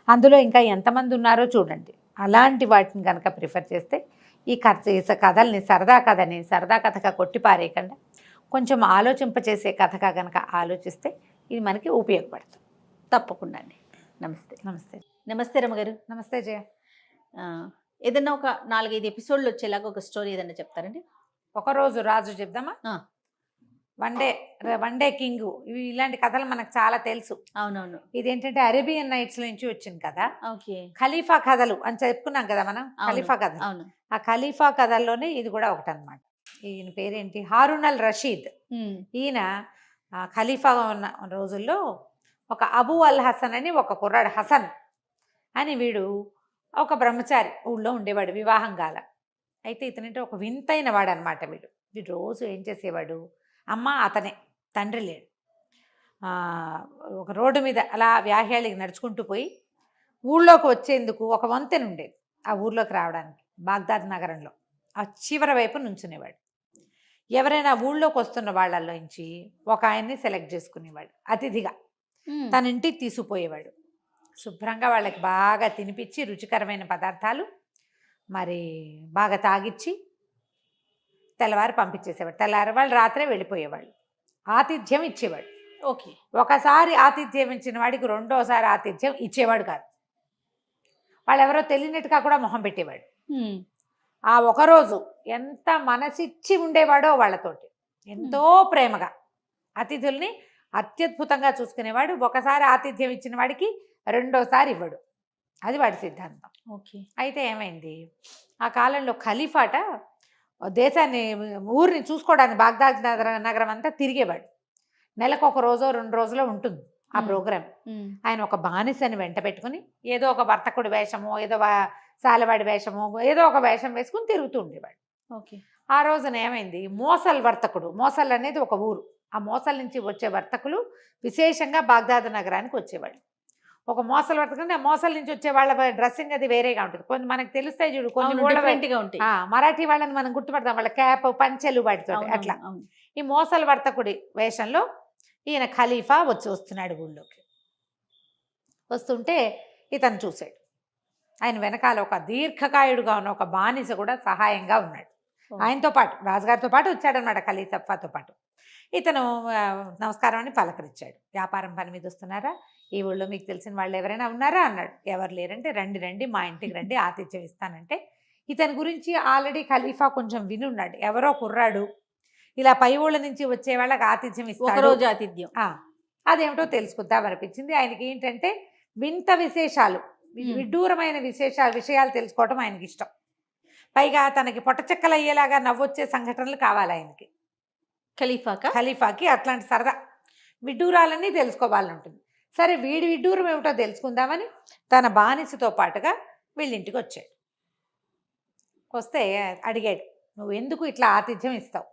అందులో ఇంకా ఎంతమంది ఉన్నారో చూడండి. అలాంటి వాటిని కనుక ప్రిఫర్ చేస్తే ఈ కథల్ని సరదా కథగా కొట్టిపారేయకుండా కొంచెం ఆలోచింపచేసే కథగా కనుక ఆలోచిస్తే ఇది మనకి ఉపయోగపడుతుంది. తప్పకుండా అండి. నమస్తే రమగారు. నమస్తే జయ. ఏదన్నా ఒక 4-5 ఎపిసోడ్లు వచ్చేలాగా ఒక స్టోరీ ఏదన్నా చెప్తారండి? ఒకరోజు రాజు చెప్దామా? వన్ డే కింగ్, ఇవి ఇలాంటి కథలు మనకు చాలా తెలుసు. అవునవును. ఇదేంటంటే అరేబియన్ నైట్స్ నుంచి వచ్చింది కదా. ఓకే. ఖలీఫా కథలు అని చెప్పుకున్నాం కదా మనం. ఖలీఫా కథ. అవును. ఆ ఖలీఫా కథల్లోనే ఇది కూడా ఒకటి అనమాట. ఈయన పేరేంటి, హారూన్ అల్ రషీద్. ఈయన ఖలీఫా ఉన్న రోజుల్లో ఒక అబూ అల్ హసన్ అని ఒక కుర్రాడు, హసన్ అని వీడు ఒక బ్రహ్మచారి ఊళ్ళో ఉండేవాడు, వివాహం కాల. అయితే ఇతనంటే ఒక వింతైన వాడు అనమాట. వీడు రోజు ఏం చేసేవాడు, అమ్మ అతనే, తండ్రి లేడు, ఒక రోడ్డు మీద అలా వ్యాహ్యాళికి నడుచుకుంటూ పోయి ఊళ్ళోకి వచ్చేందుకు ఒక వంతెన ఉండేది. ఆ ఊర్లోకి రావడానికి బాగ్దాద్ నగరంలో ఆ చివరి వైపు నుంచునేవాడు. ఎవరైనా ఊళ్ళోకి వస్తున్న వాళ్ళల్లో నుంచి ఒక ఆయన్ని సెలెక్ట్ చేసుకునేవాడు, అతిథిగా తన ఇంటికి తీసుకుపోయేవాడు. శుభ్రంగా వాళ్ళకి బాగా తినిపించి రుచికరమైన పదార్థాలు మరి బాగా తాగిచ్చి తెల్లవారు పంపించేసేవాడు. తెల్లవారు వాళ్ళు రాత్రే వెళ్ళిపోయేవాళ్ళు. ఆతిథ్యం ఇచ్చేవాడు. ఓకే. ఒకసారి ఆతిథ్యం ఇచ్చిన వాడికి రెండోసారి ఆతిథ్యం ఇచ్చేవాడు కాదు. వాళ్ళెవరో తెలియనట్టుగా కూడా మొహం పెట్టేవాడు. ఉమ్, ఆ ఒకరోజు ఎంత మనసిచ్చి ఉండేవాడో వాళ్ళతోటి, ఎంతో ప్రేమగా అతిథుల్ని అత్యద్భుతంగా చూసుకునేవాడు. ఒకసారి ఆతిథ్యం ఇచ్చిన వాడికి రెండోసారి ఇవ్వడు, అది వాడి సిద్ధాంతం. ఓకే. అయితే ఏమైంది, ఆ కాలంలో ఖలీఫాట దేశాన్ని ఊరిని చూసుకోవడానికి బాగ్దాద్ నగరం అంతా తిరిగేవాడు. నెలకు ఒక రోజో 2 రోజులో ఉంటుంది ఆ ప్రోగ్రామ్. ఉమ్, ఆయన ఒక బానిసని వెంట పెట్టుకుని ఏదో ఒక వర్తకుడి వేషమో, ఏదో సాలవాడి వేషమో, ఏదో ఒక వేషం వేసుకుని తిరుగుతూ ఉండేవాడు. ఓకే. ఆ రోజున ఏమైంది, మోసల్ వర్తకుడు, మోసల్ అనేది ఒక ఊరు, ఆ మోసల్ నుంచి వచ్చే వర్తకులు విశేషంగా బాగ్దాద్ నగరానికి వచ్చేవాళ్ళు. ఒక మోసల్ వర్తకుడు, ఆ మోసల్ నుంచి వచ్చే వాళ్ళ డ్రెస్సింగ్ అది వేరేగా ఉంటుంది. కొన్ని మనకు తెలుస్తాయి చూడు, కొన్ని ఊళ్ళ different గా ఉంటాయి. మరాఠీ వాళ్ళని మనం గుర్తుపడతాం, వాళ్ళ క్యాప్ పంచెలు వాటితో అవును, అట్లా. అవును. ఈ మోసల్ వర్తకుడి వేషంలో ఈయన ఖలీఫా వస్తున్నాడు ఊళ్ళోకి. వస్తుంటే ఇతను చూశాడు, ఆయన వెనకాల ఒక దీర్ఘకాయుడుగా ఉన్న ఒక బానిస కూడా సహాయంగా ఉన్నాడు. ఆయనతో పాటు, రాజుగారితో పాటు వచ్చాడనమాట, ఖలీఫాతో పాటు. ఇతను నమస్కారం అని పలకరించాడు. వ్యాపారం పని మీద వస్తున్నారా, ఈ ఊళ్ళో మీకు తెలిసిన వాళ్ళు ఎవరైనా ఉన్నారా అన్నాడు. ఎవరు లేరంటే రండి రండి మా ఇంటికి రండి, ఆతిథ్యం ఇస్తానంటే. ఇతని గురించి ఆల్రెడీ ఖలీఫా కొంచెం వినున్నాడు, ఎవరో కుర్రాడు ఇలా పై ఊళ్ళ నుంచి వచ్చే వాళ్ళకి ఆతిథ్యం ఇస్తాడు, ఒకరోజు ఆతిథ్యం. అదేమిటో తెలుసుకుందాం అనిపించింది. ఆయనకి ఏంటంటే వింత విశేషాలు, విడ్డూరమైన విషయాలు తెలుసుకోవటం ఆయనకి ఇష్టం. పైగా తనకి పొట్టచెక్కలు అయ్యేలాగా నవ్వొచ్చే సంఘటనలు కావాలి ఆయనకి, ఖలీఫాకి అట్లాంటి సరదా విడ్డూరాలన్నీ తెలుసుకోవాలని ఉంటుంది. సరే, వీడి విడ్డూరం ఏమిటో తెలుసుకుందామని తన బానిసతో పాటుగా వీళ్ళింటికి వచ్చాడు. వస్తే అడిగాడు, నువ్వు ఎందుకు ఇట్లా ఆతిథ్యం ఇస్తావు?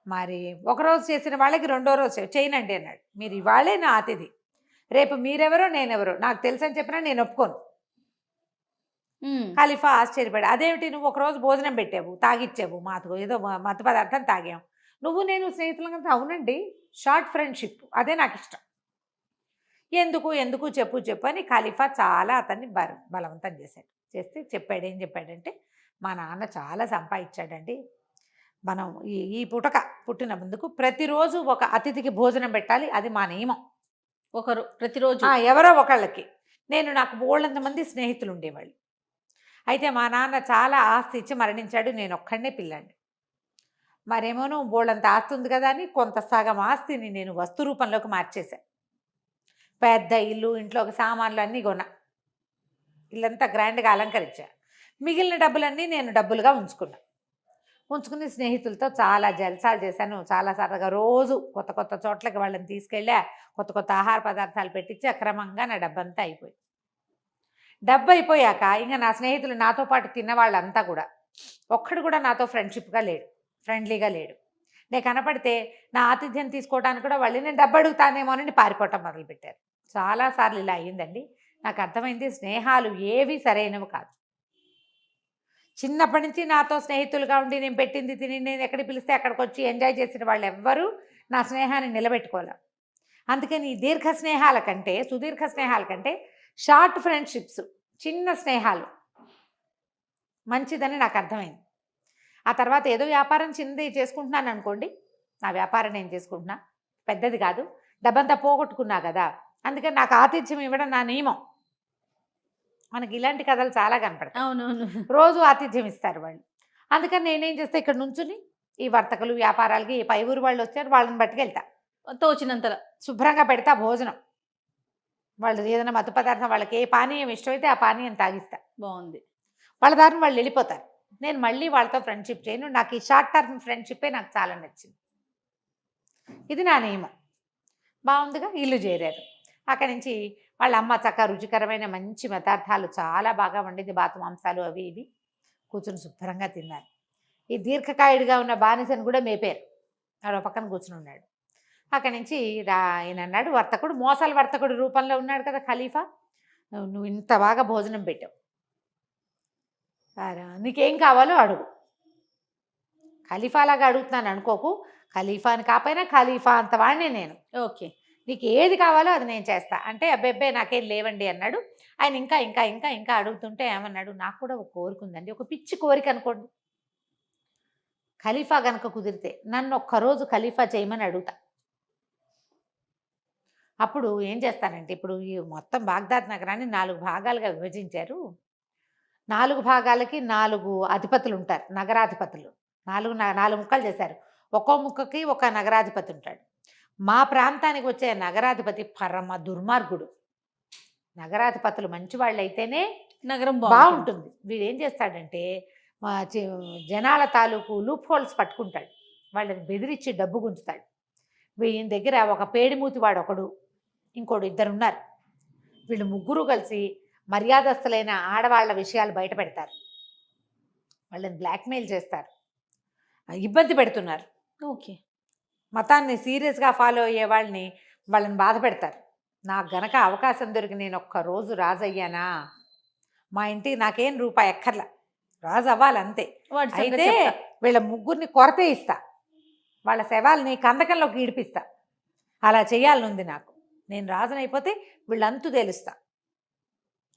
మరి ఒకరోజు చేసిన వాళ్ళకి రెండో రోజు చేయనండి అన్నాడు. మీరు ఇవాళే నా అతిథి, రేపు మీరెవరో నేనెవరో నాకు తెలుసని చెప్పినా నేను ఒప్పుకోను. ఖలీఫా ఆశ్చర్యపడి, అదేమిటి నువ్వు ఒకరోజు భోజనం పెట్టావు, తాగిచ్చావు, మాకు ఏదో మత్తు పదార్థం తాగాం, నువ్వు నేను స్నేహితులంగా? అవునండి, షార్ట్ ఫ్రెండ్షిప్, అదే నాకు ఇష్టం. ఎందుకు చెప్పు అని ఖలీఫా చాలా అతన్ని బలవంతం చేశాడు. చేస్తే ఏం చెప్పాడంటే, మా నాన్న చాలా సంపాదించాడండి, మనం ఈ పుట్టిన ముందుకు ప్రతిరోజు ఒక అతిథికి భోజనం పెట్టాలి, అది మా నియమం. ప్రతిరోజు ఎవరో ఒకళ్ళకి. నాకు బోళ్ళంత మంది స్నేహితులు ఉండేవాళ్ళు. అయితే మా నాన్న చాలా ఆస్తి ఇచ్చి మరణించాడు, నేను ఒక్కడనే పిల్లాన్ని. మరేమోను బోళ్ళంత ఆస్తి ఉంది కదా అని కొంత సగం ఆస్తిని నేను వస్తు రూపంలోకి మార్చేశాను. పెద్ద ఇల్లు, ఇంట్లోకి సామాన్లు అన్నీ కొన్నా, ఇల్లంతా గ్రాండ్గా అలంకరించా. మిగిలిన డబ్బులన్నీ నేను డబ్బులుగా ఉంచుకుని స్నేహితులతో చాలా జల్సాలు చేశాను. చాలా సరదాగా రోజు కొత్త చోట్లకి వాళ్ళని తీసుకెళ్ళా, కొత్త ఆహార పదార్థాలు పెట్టించి అక్రమంగా నా డబ్బంతా అయిపోయింది. డబ్బు అయిపోయాక ఇంకా నా స్నేహితులు నాతో పాటు తిన్నవాళ్ళంతా కూడా ఒక్కడు కూడా నాతో ఫ్రెండ్లీగా లేడు. నేను కనపడితే నా ఆతిథ్యం తీసుకోవడానికి కూడా వాళ్ళు నేను డబ్బు అడుగుతానేమోనని పారిపోవటం మొదలుపెట్టారు. చాలాసార్లు ఇలా అయ్యిందండి. నాకు అర్థమైంది, స్నేహాలు ఏవి సరైనవి కాదు. చిన్నప్పటి నుంచి నాతో స్నేహితులుగా ఉండి నేను పెట్టింది తిని నేను ఎక్కడికి పిలిస్తే అక్కడికి వచ్చి ఎంజాయ్ చేసిన వాళ్ళు ఎవ్వరూ నా స్నేహాన్ని నిలబెట్టుకోలేం. అందుకని ఈ సుదీర్ఘ స్నేహాల కంటే షార్ట్ ఫ్రెండ్షిప్స్, చిన్న స్నేహాలు మంచిదని నాకు అర్థమైంది. ఆ తర్వాత ఏదో వ్యాపారం చిన్నది చేసుకుంటున్నాను అనుకోండి, నా వ్యాపారం నేను చేసుకుంటున్నా, పెద్దది కాదు, డబ్బంతా పోగొట్టుకున్నా కదా, అందుకని నాకు ఆతిథ్యం ఇవ్వడం నా నియమం. మనకి ఇలాంటి కథలు చాలా కనపడతాయి. అవునవును. రోజు ఆతిథ్యం ఇస్తారు వాళ్ళు. అందుకని నేనేం చేస్తా, ఇక్కడ నుంచుని ఈ వర్తకులు వ్యాపారాలకి పై ఊరు వాళ్ళు వచ్చారు, వాళ్ళని పట్టుకెళ్తా, తోచినంతలా శుభ్రంగా పెడతా భోజనం. వాళ్ళు ఏదైనా మత్తు పదార్థం, వాళ్ళకి ఏ పానీయం ఇష్టమైతే ఆ పానీయం తాగిస్తా. బాగుంది. వాళ్ళ దారిని వాళ్ళు వెళ్ళిపోతారు. నేను మళ్ళీ వాళ్ళతో ఫ్రెండ్షిప్ చేయను. నాకు ఈ షార్ట్ టర్మ్ ఫ్రెండ్షిప్పే నాకు చాలా నచ్చింది. ఇది నా నియమం. బాగుందిగా. ఇల్లు చేరారు. అక్కడి నుంచి వాళ్ళ అమ్మ చక్కగా రుచికరమైన మంచి పదార్థాలు చాలా బాగా వండింది, బాతు మాంసాలు అవి ఇవి. కూర్చుని శుభ్రంగా తిన్నారు. ఈ దీర్ఘకాయుడిగా ఉన్న బానిసను కూడా మేపారు. ఆడ పక్కన కూర్చుని ఉన్నాడు. అక్కడి నుంచి ఆయన అన్నాడు, మోసాల వర్తకుడు రూపంలో ఉన్నాడు కదా ఖలీఫా, నువ్వు ఇంత బాగా భోజనం పెట్టావు, నీకేం కావాలో అడుగు. ఖలీఫాలాగా అడుగుతున్నాను అనుకోకు, ఖలీఫాని కాకపోయినా ఖలీఫా అంత వాడినే నేను. ఓకే, నీకు ఏది కావాలో అది నేను చేస్తా అంటే, అబ్బెబ్బే నాకేం లేవండి అన్నాడు. ఆయన ఇంకా ఇంకా ఇంకా ఇంకా అడుగుతుంటే ఏమన్నాడు, నాకు కూడా ఒక కోరిక ఉందండి, ఒక పిచ్చి కోరిక అనుకోండి. ఖలీఫా కనుక కుదిరితే నన్ను ఒక్కరోజు ఖలీఫా చేయమని అడుగుతా. అప్పుడు ఏం చేస్తానంటే ఇప్పుడు ఈ మొత్తం బాగ్దాద్ నగరాన్ని 4 భాగాలుగా విభజించారు. 4 భాగాలకి 4 అధిపతులు ఉంటారు, నగరాధిపతులు. 4 ముక్కలు చేశారు. ఒక్కో ముక్కకి ఒక నగరాధిపతి ఉంటాడు. మా ప్రాంతానికి వచ్చే నగరాధిపతి పరమ దుర్మార్గుడు. నగరాధిపతులు మంచివాళ్ళైతేనే నగరం బాగుంటుంది. వీడు ఏం చేస్తాడంటే జనాల తాలూకు లూప్ హోల్స్ పట్టుకుంటాడు, వాళ్ళని బెదిరించి డబ్బు గుంచుతాడు. వీళ్ళ దగ్గర ఒక పేడిమూతివాడు ఒకడు, ఇంకోడు ఇద్దరున్నారు. వీళ్ళు ముగ్గురు కలిసి మర్యాదస్తులైన ఆడవాళ్ళ విషయాలు బయట పెడతారు, వాళ్ళని బ్లాక్మెయిల్ చేస్తారు, ఇబ్బంది పెడుతున్నారు. ఓకే. మతాన్ని సీరియస్గా ఫాలో అయ్యే వాళ్ళని బాధ పెడతారు. నాకు గనక అవకాశం దొరికి నేను ఒక్కరోజు రాజు అయ్యానా, మా ఇంటికి నాకేం రూపాయి ఎక్కర్లా, రాజు అవ్వాలంతే. అయితే వీళ్ళ ముగ్గురిని కొరతే ఇస్తా, వాళ్ళ శవాల్ని కందకంలోకి ఈడిపిస్తా, అలా చేయాలనుంది నాకు. నేను రాజునైపోతే వీళ్ళంతు తెలుస్తా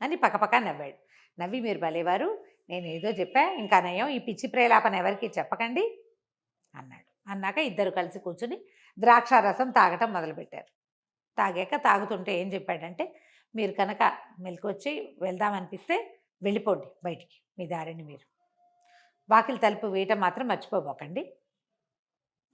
అని పక్కపక్క నవ్వాడు. నవ్వి, మీరు భలేవారు, నేను ఏదో చెప్పా, ఇంకా నయం, ఈ పిచ్చి ప్రేలాపన ఎవరికి చెప్పకండి అన్నాడు. అన్నాక ఇద్దరు కలిసి కూర్చుని ద్రాక్షారసం తాగటం మొదలుపెట్టారు. తాగుతుంటే ఏం చెప్పాడంటే, మీరు కనుక మెలకొచ్చి వెళ్దామనిపిస్తే వెళ్ళిపోండి బయటికి, మీ దారిని మీరు. వాకిలి తలుపు వేయటం మాత్రం మర్చిపోబోకండి,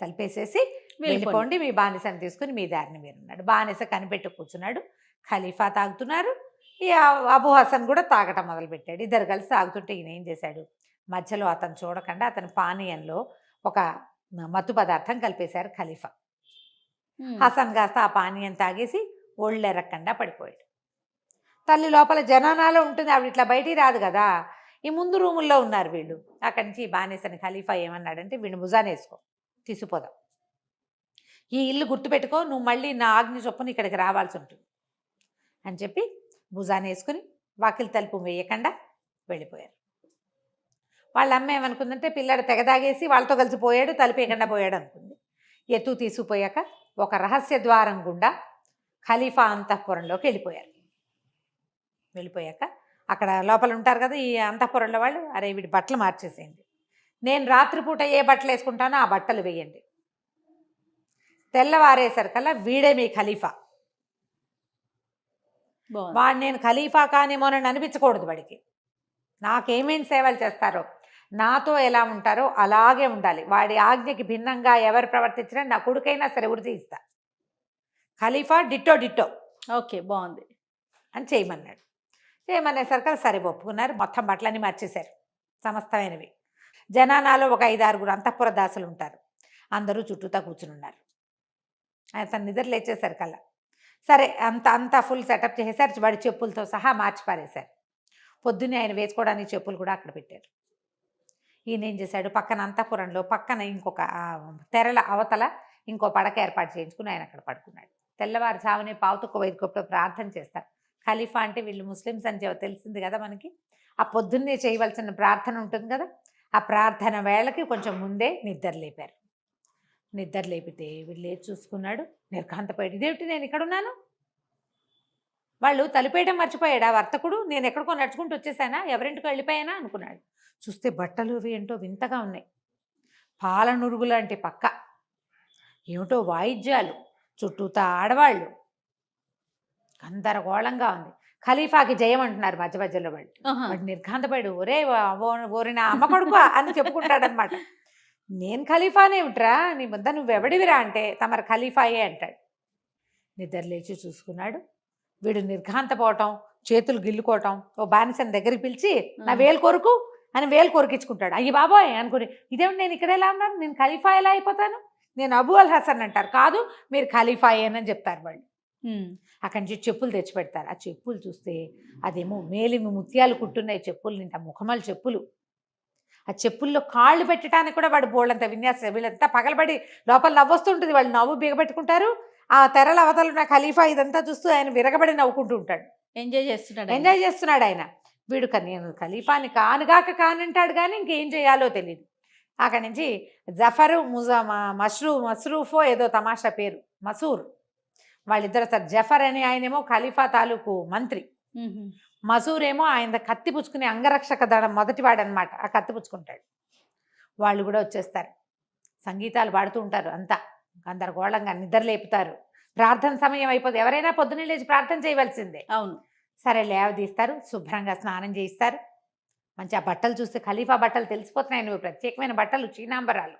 తలుపేసేసి వెళ్ళిపోండి, మీ బానిసని తీసుకుని మీ దారిని మీరు అన్నాడు. బానిస కనిపెట్టు కూర్చున్నాడు. ఖలీఫా తాగుతున్నారు, ఈ అబూ హసన్ కూడా తాగటం మొదలుపెట్టాడు. ఇద్దరు కలిసి తాగుతుంటే ఈయన ఏం చేశాడు, మధ్యలో అతను చూడకుండా అతని పానీయంలో ఒక మత్తు పదార్థం కలిపేశారు ఖలీఫా. హసన్ కాస్త ఆ పానీయం తాగేసి ఒళ్ళెరక్కండా పడిపోయాడు. తల్లి లోపల జనానాలో ఉంటుంది, ఆవిడ ఇట్లా బయటికి రాదు కదా, ఈ ముందు రూముల్లో ఉన్నారు వీళ్ళు. అక్కడి నుంచి బానిసని ఖలీఫా ఏమన్నాడంటే, వీడిని భుజాన్ని వేసుకో, తీసుకుపోదాం, ఈ ఇల్లు గుర్తుపెట్టుకో, నువ్వు మళ్ళీ నా ఆజ్ఞ చొప్పున ఇక్కడికి రావాల్సి ఉంటుంది అని చెప్పి భుజాన్ని వేసుకుని వాకిలి తలుపు వేయకుండా వెళ్ళిపోయారు. వాళ్ళ అమ్మ ఏమనుకుందంటే, పిల్లాడు తెగదాగేసి వాళ్ళతో కలిసి పోయాడు, తలుపు వేయకుండా పోయాడు అనుకుంది. ఎత్తు తీసుకుపోయాక ఒక రహస్య ద్వారం గుండా ఖలీఫా అంతఃపురంలోకి వెళ్ళిపోయాక అక్కడ లోపల ఉంటారు కదా ఈ అంతఃపురంలో వాళ్ళు, అరే వీడి బట్టలు మార్చేసేయండి, నేను రాత్రిపూట ఏ బట్టలు వేసుకుంటానో ఆ బట్టలు వేయండి, తెల్లవారేసరికల్లా వీడే మీ ఖలీఫా. వాడు నేను ఖలీఫా కానేమోనని అనిపించకూడదు, వాడికి నాకేమేమి సేవలు చేస్తారో, నాతో ఎలా ఉంటారో అలాగే ఉండాలి, వాడి ఆజ్ఞకి భిన్నంగా ఎవరు ప్రవర్తించినా నా కొడుకైనా సరే ఉరి ఇస్తా, ఖలీఫా డిట్టో డిట్టో. ఓకే, బాగుంది అని చేయమన్నాడు. చేయమనేసరికి సరే ఒప్పుకున్నారు. మొత్తం బట్టలన్నీ మార్చేశారు, సమస్తమైనవి. జనానాలో ఒక 5-6 అంతఃపుర దాసులు ఉంటారు, అందరూ చుట్టూతా కూర్చుని ఉన్నారు. అతను నిద్ర లేచేశారు కల్లా. సరే అంతా ఫుల్ సెటప్ చేసేసారు, వాడి చెప్పులతో సహా మార్చి పారేశారు. పొద్దున్నే ఆయన వేసుకోవడానికి చెప్పులు కూడా అక్కడ పెట్టారు. ఈయన ఏం చేశాడు, పక్కన అంతఃపురంలో పక్కన ఇంకొక తెరల అవతల ఇంకో పడక ఏర్పాటు చేయించుకుని ఆయన అక్కడ పడుకున్నాడు. తెల్లవారుజామునే పావుతుక్క వైద్యప్పుడు ప్రార్థన చేస్తారు. ఖలీఫా అంటే వీళ్ళు ముస్లిమ్స్ అని తెలిసింది కదా మనకి. ఆ పొద్దున్నే చేయవలసిన ప్రార్థన ఉంటుంది కదా, ఆ ప్రార్థన వేళకి కొంచెం ముందే నిద్ర లేపారు. నిద్ర లేపితే వీళ్ళు లేచి చూసుకున్నాడు, నిర్ఘాంతపోయాడు. ఇదేమిటి, నేను ఇక్కడ ఉన్నాను, వాళ్ళు తలుపేయడం మర్చిపోయాడు ఆ వర్తకుడు, నేను ఎక్కడికో నడుచుకుంటూ వచ్చేసానా, ఎవరింటికి వెళ్ళిపోయానా అనుకున్నాడు. చూస్తే బట్టలు అవి ఏంటో వింతగా ఉన్నాయి, పాలనురుగు లాంటి పక్క, ఏమిటో వాయిద్యాలు, చుట్టూతా ఆడవాళ్ళు, గందరగోళంగా ఉంది. ఖలీఫాకి జయం అంటున్నారు మధ్య మధ్యలో వాళ్ళు. వాడు నిర్ఘాంతపోయాడు. ఓరిన అమ్మ కొడుకు అని చెప్పుకుంటాడనమాట. నేను ఖలీఫానేమిట్రా, నీ ముద్ద నువ్వెవడివిరా అంటే తమరు ఖలీఫాయే అంటాడు. నిద్ర లేచి చూసుకున్నాడు, వీడు నిర్ఘాంతపోవటం, చేతులు గిల్లుకోవటం, ఓ బానిసని దగ్గరికి పిలిచి నా వేలు కొరుకు అని వేలు కొరికించుకుంటాడు. అయ్యి బాబోయ్ అనుకుని, ఇదేమిటి నేను ఇక్కడ ఎలా ఉన్నాను, నేను ఖలీఫా ఎలా అయిపోతాను, నేను అబూ అల్ హసన్ అంటారు, కాదు మీరు ఖలీఫాయేనని చెప్తారు వాళ్ళు. అక్కడి నుంచి చెప్పులు తెచ్చి పెడతారు. ఆ చెప్పులు చూస్తే అదేమో మేలిమి ముత్యాలు కుట్టున్నాయి చెప్పులు నింట, ముఖమల్ చెప్పులు. ఆ చెప్పుల్లో కాళ్ళు పెట్టడానికి కూడా వాడు బోళ్ళంత విన్యాసం. వీళ్ళంతా పగలబడి లోపల నవ్వొస్తుంటుంది, వాళ్ళు నవ్వు బిగబెట్టుకుంటారు. ఆ తెరల అవతలు ఉన్న ఖలీఫా ఇదంతా చూస్తూ ఆయన విరగబడి నవ్వుకుంటూ ఉంటాడు, ఎంజాయ్ చేస్తున్నాడు ఆయన. వీడు నేను ఖలీఫాని కానుగాక కానంటాడు కానీ ఇంకేం చేయాలో తెలియదు. అక్కడి నుంచి జఫరు మస్రూఫో ఏదో తమాషా పేరు, మసూర్, వాళ్ళిద్దరు సార్. జఫర్ అని ఆయనేమో ఖలీఫా తాలూకు మంత్రి, మసూర్ ఏమో ఆయన కత్తి పుచ్చుకునే అంగరక్షక దళం మొదటివాడనమాట, ఆ కత్తి పుచ్చుకుంటాడు. వాళ్ళు కూడా వచ్చేస్తారు, సంగీతాలు పాడుతూ ఉంటారు, అంతా గందరగోళంగా నిద్ర లేపుతారు. ప్రార్థన సమయం అయిపోతుంది, ఎవరైనా పొద్దున్నే లేచి ప్రార్థన చేయవలసిందే. అవును. సరే లేవదీస్తారు, శుభ్రంగా స్నానం చేయిస్తారు. మంచి ఆ బట్టలు చూస్తే ఖలీఫా బట్టలు తెలిసిపోతున్నాయి, నువ్వు ప్రత్యేకమైన బట్టలు, చీనాంబరాలు.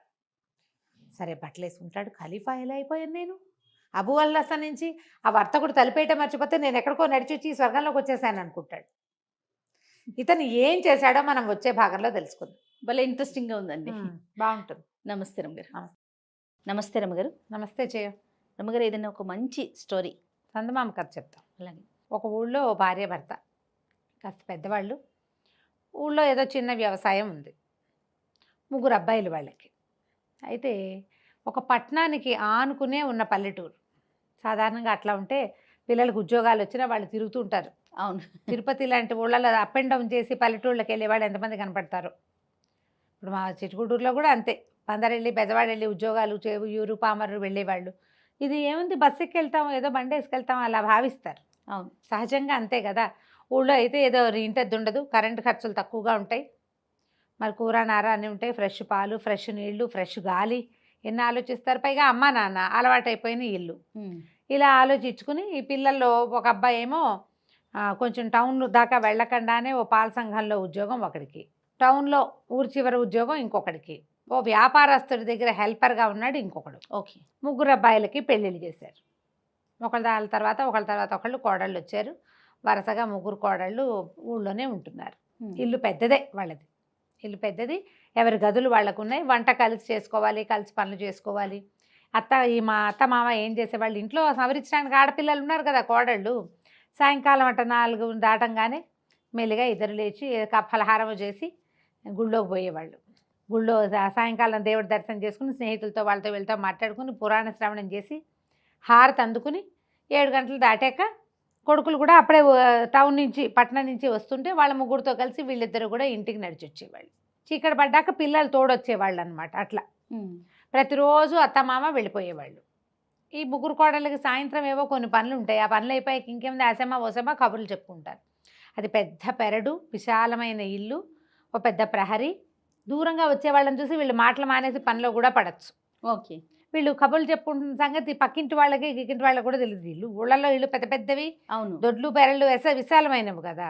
సరే బట్టలు వేసుకుంటాడు. ఖలీఫా ఎలా అయిపోయాను నేను? అబూ అల్ హసన్ నుంచి ఆ వర్తకుడు తలిపేయటం మర్చిపోతే నేను ఎక్కడికో నడిచి వచ్చి స్వర్గంలోకి వచ్చేసాను అనుకుంటాడు. ఇతను ఏం చేశాడో మనం వచ్చే భాగంలో తెలుసుకుందాం. భలే ఇంట్రెస్టింగ్గా ఉందండి. బాగుంటుంది. నమస్తే రమ్మగారు. నమస్తే. నమస్తే రమ్మగారు. నమస్తే చేయ. రమ్మగారు, ఏదైనా ఒక మంచి స్టోరీ. చందమామ కథ చెప్తాం. అలాగే. ఒక ఊళ్ళో భార్య భర్త కాస్త పెద్దవాళ్ళు. ఊళ్ళో ఏదో చిన్న వ్యవసాయం ఉంది. 3 అబ్బాయిలు వాళ్ళకి. అయితే ఒక పట్టణానికి ఆనుకునే ఉన్న పల్లెటూరు. సాధారణంగా అట్లా ఉంటే పిల్లలకు ఉద్యోగాలు వచ్చినా వాళ్ళు తిరుగుతూ ఉంటారు. అవును. తిరుపతి లాంటి ఊళ్ళలో అప్ అండ్ డౌన్ చేసి పల్లెటూళ్ళకి వెళ్ళే వాళ్ళు ఎంతమంది కనపడతారు. ఇప్పుడు మా చిట్టుగుడూరులో కూడా అంతే. పందరెళ్ళి పెద్దవాళ్ళు వెళ్ళి ఉద్యోగాలు యూరు పామరు వెళ్ళేవాళ్ళు. ఇది ఏముంది, బస్సు ఎక్కి వెళ్తాం, ఏదో బండి వేసుకెళ్తాం అలా భావిస్తారు. అవును. సహజంగా అంతే కదా. ఊళ్ళో అయితే ఏదో ఇంటద్దు ఉండదు, కరెంటు ఖర్చులు తక్కువగా ఉంటాయి, మరి కూర నార అన్నీ ఉంటాయి, ఫ్రెష్ పాలు, ఫ్రెష్ నీళ్లు, ఫ్రెష్ గాలి, ఎన్ని ఆలోచిస్తారు. పైగా అమ్మ నాన్న అలవాటైపోయిన ఇల్లు. ఇలా ఆలోచించుకుని ఈ పిల్లల్లో ఒక అబ్బాయి ఏమో కొంచెం టౌన్ దాకా వెళ్ళకుండానే ఓ పాల సంఘంలో ఉద్యోగం ఒకడికి, టౌన్లో ఊరి చివరి ఉద్యోగం ఇంకొకడికి, ఓ వ్యాపారస్తుడి దగ్గర హెల్పర్గా ఉన్నాడు ఇంకొకడు. ఓకే. 3 అబ్బాయిలకి పెళ్ళిళ్ళు చేశారు. ఒకళ్ళ తర్వాత ఒకళ్ళు కోడళ్ళు వచ్చారు. వరుసగా 3 కోడళ్ళు ఊళ్ళోనే ఉంటున్నారు. ఇల్లు పెద్దదే వాళ్ళది. ఇల్లు పెద్దది, ఎవరి గదులు వాళ్ళకు ఉన్నాయి. వంట కలిసి చేసుకోవాలి, కలిసి పనులు చేసుకోవాలి. మా అత్త మామ ఏం చేసేవాళ్ళు, ఇంట్లో సవరించడానికి ఆడపిల్లలు ఉన్నారు కదా కోడళ్ళు. సాయంకాలం 4 దాటంగానే మెల్లిగా ఇద్దరు లేచి ఫలహారం చేసి గుళ్ళోకి పోయేవాళ్ళు. గుళ్ళో సాయంకాలం దేవుడి దర్శనం చేసుకుని స్నేహితులతో వాళ్ళతో వెళ్తూ మాట్లాడుకుని పురాణ శ్రవణం చేసి హారతి అందుకుని 7 గంటలు దాటాక కొడుకులు కూడా అప్పుడే టౌన్ నుంచి పట్టణం నుంచి వస్తుంటే వాళ్ళ 3 కలిసి వీళ్ళిద్దరు కూడా ఇంటికి నడిచి వచ్చేవాళ్ళు. చీకటి పడ్డాక పిల్లలు తోడొచ్చేవాళ్ళు అనమాట. అట్లా ప్రతిరోజు అత్తమామ వెళ్ళిపోయేవాళ్ళు. ఈ 3 కోడళ్ళకి సాయంత్రం ఏవో కొన్ని పనులు ఉంటాయి. ఆ పనులు అయిపోయాక ఇంకేముంది, అసమా ఓసమా కబుర్లు చెప్పుకుంటారు. అది పెద్ద పెరడు, విశాలమైన ఇల్లు, ఓ పెద్ద ప్రహరీ. దూరంగా వచ్చేవాళ్ళని చూసి వీళ్ళు మాటలు మానేసి పనిలో కూడా పడచ్చు. ఓకే. వీళ్ళు కబుర్లు చెప్పుకుంటున్న సంగతి పక్కింటి వాళ్ళకి గిక్కింటి వాళ్ళకి కూడా తెలియదు. ఇల్లు ఊళ్ళల్లో ఇల్లు పెద్ద పెద్దవి, అవును, దొడ్లు పెరళ్ళు విశాలమైనవి కదా.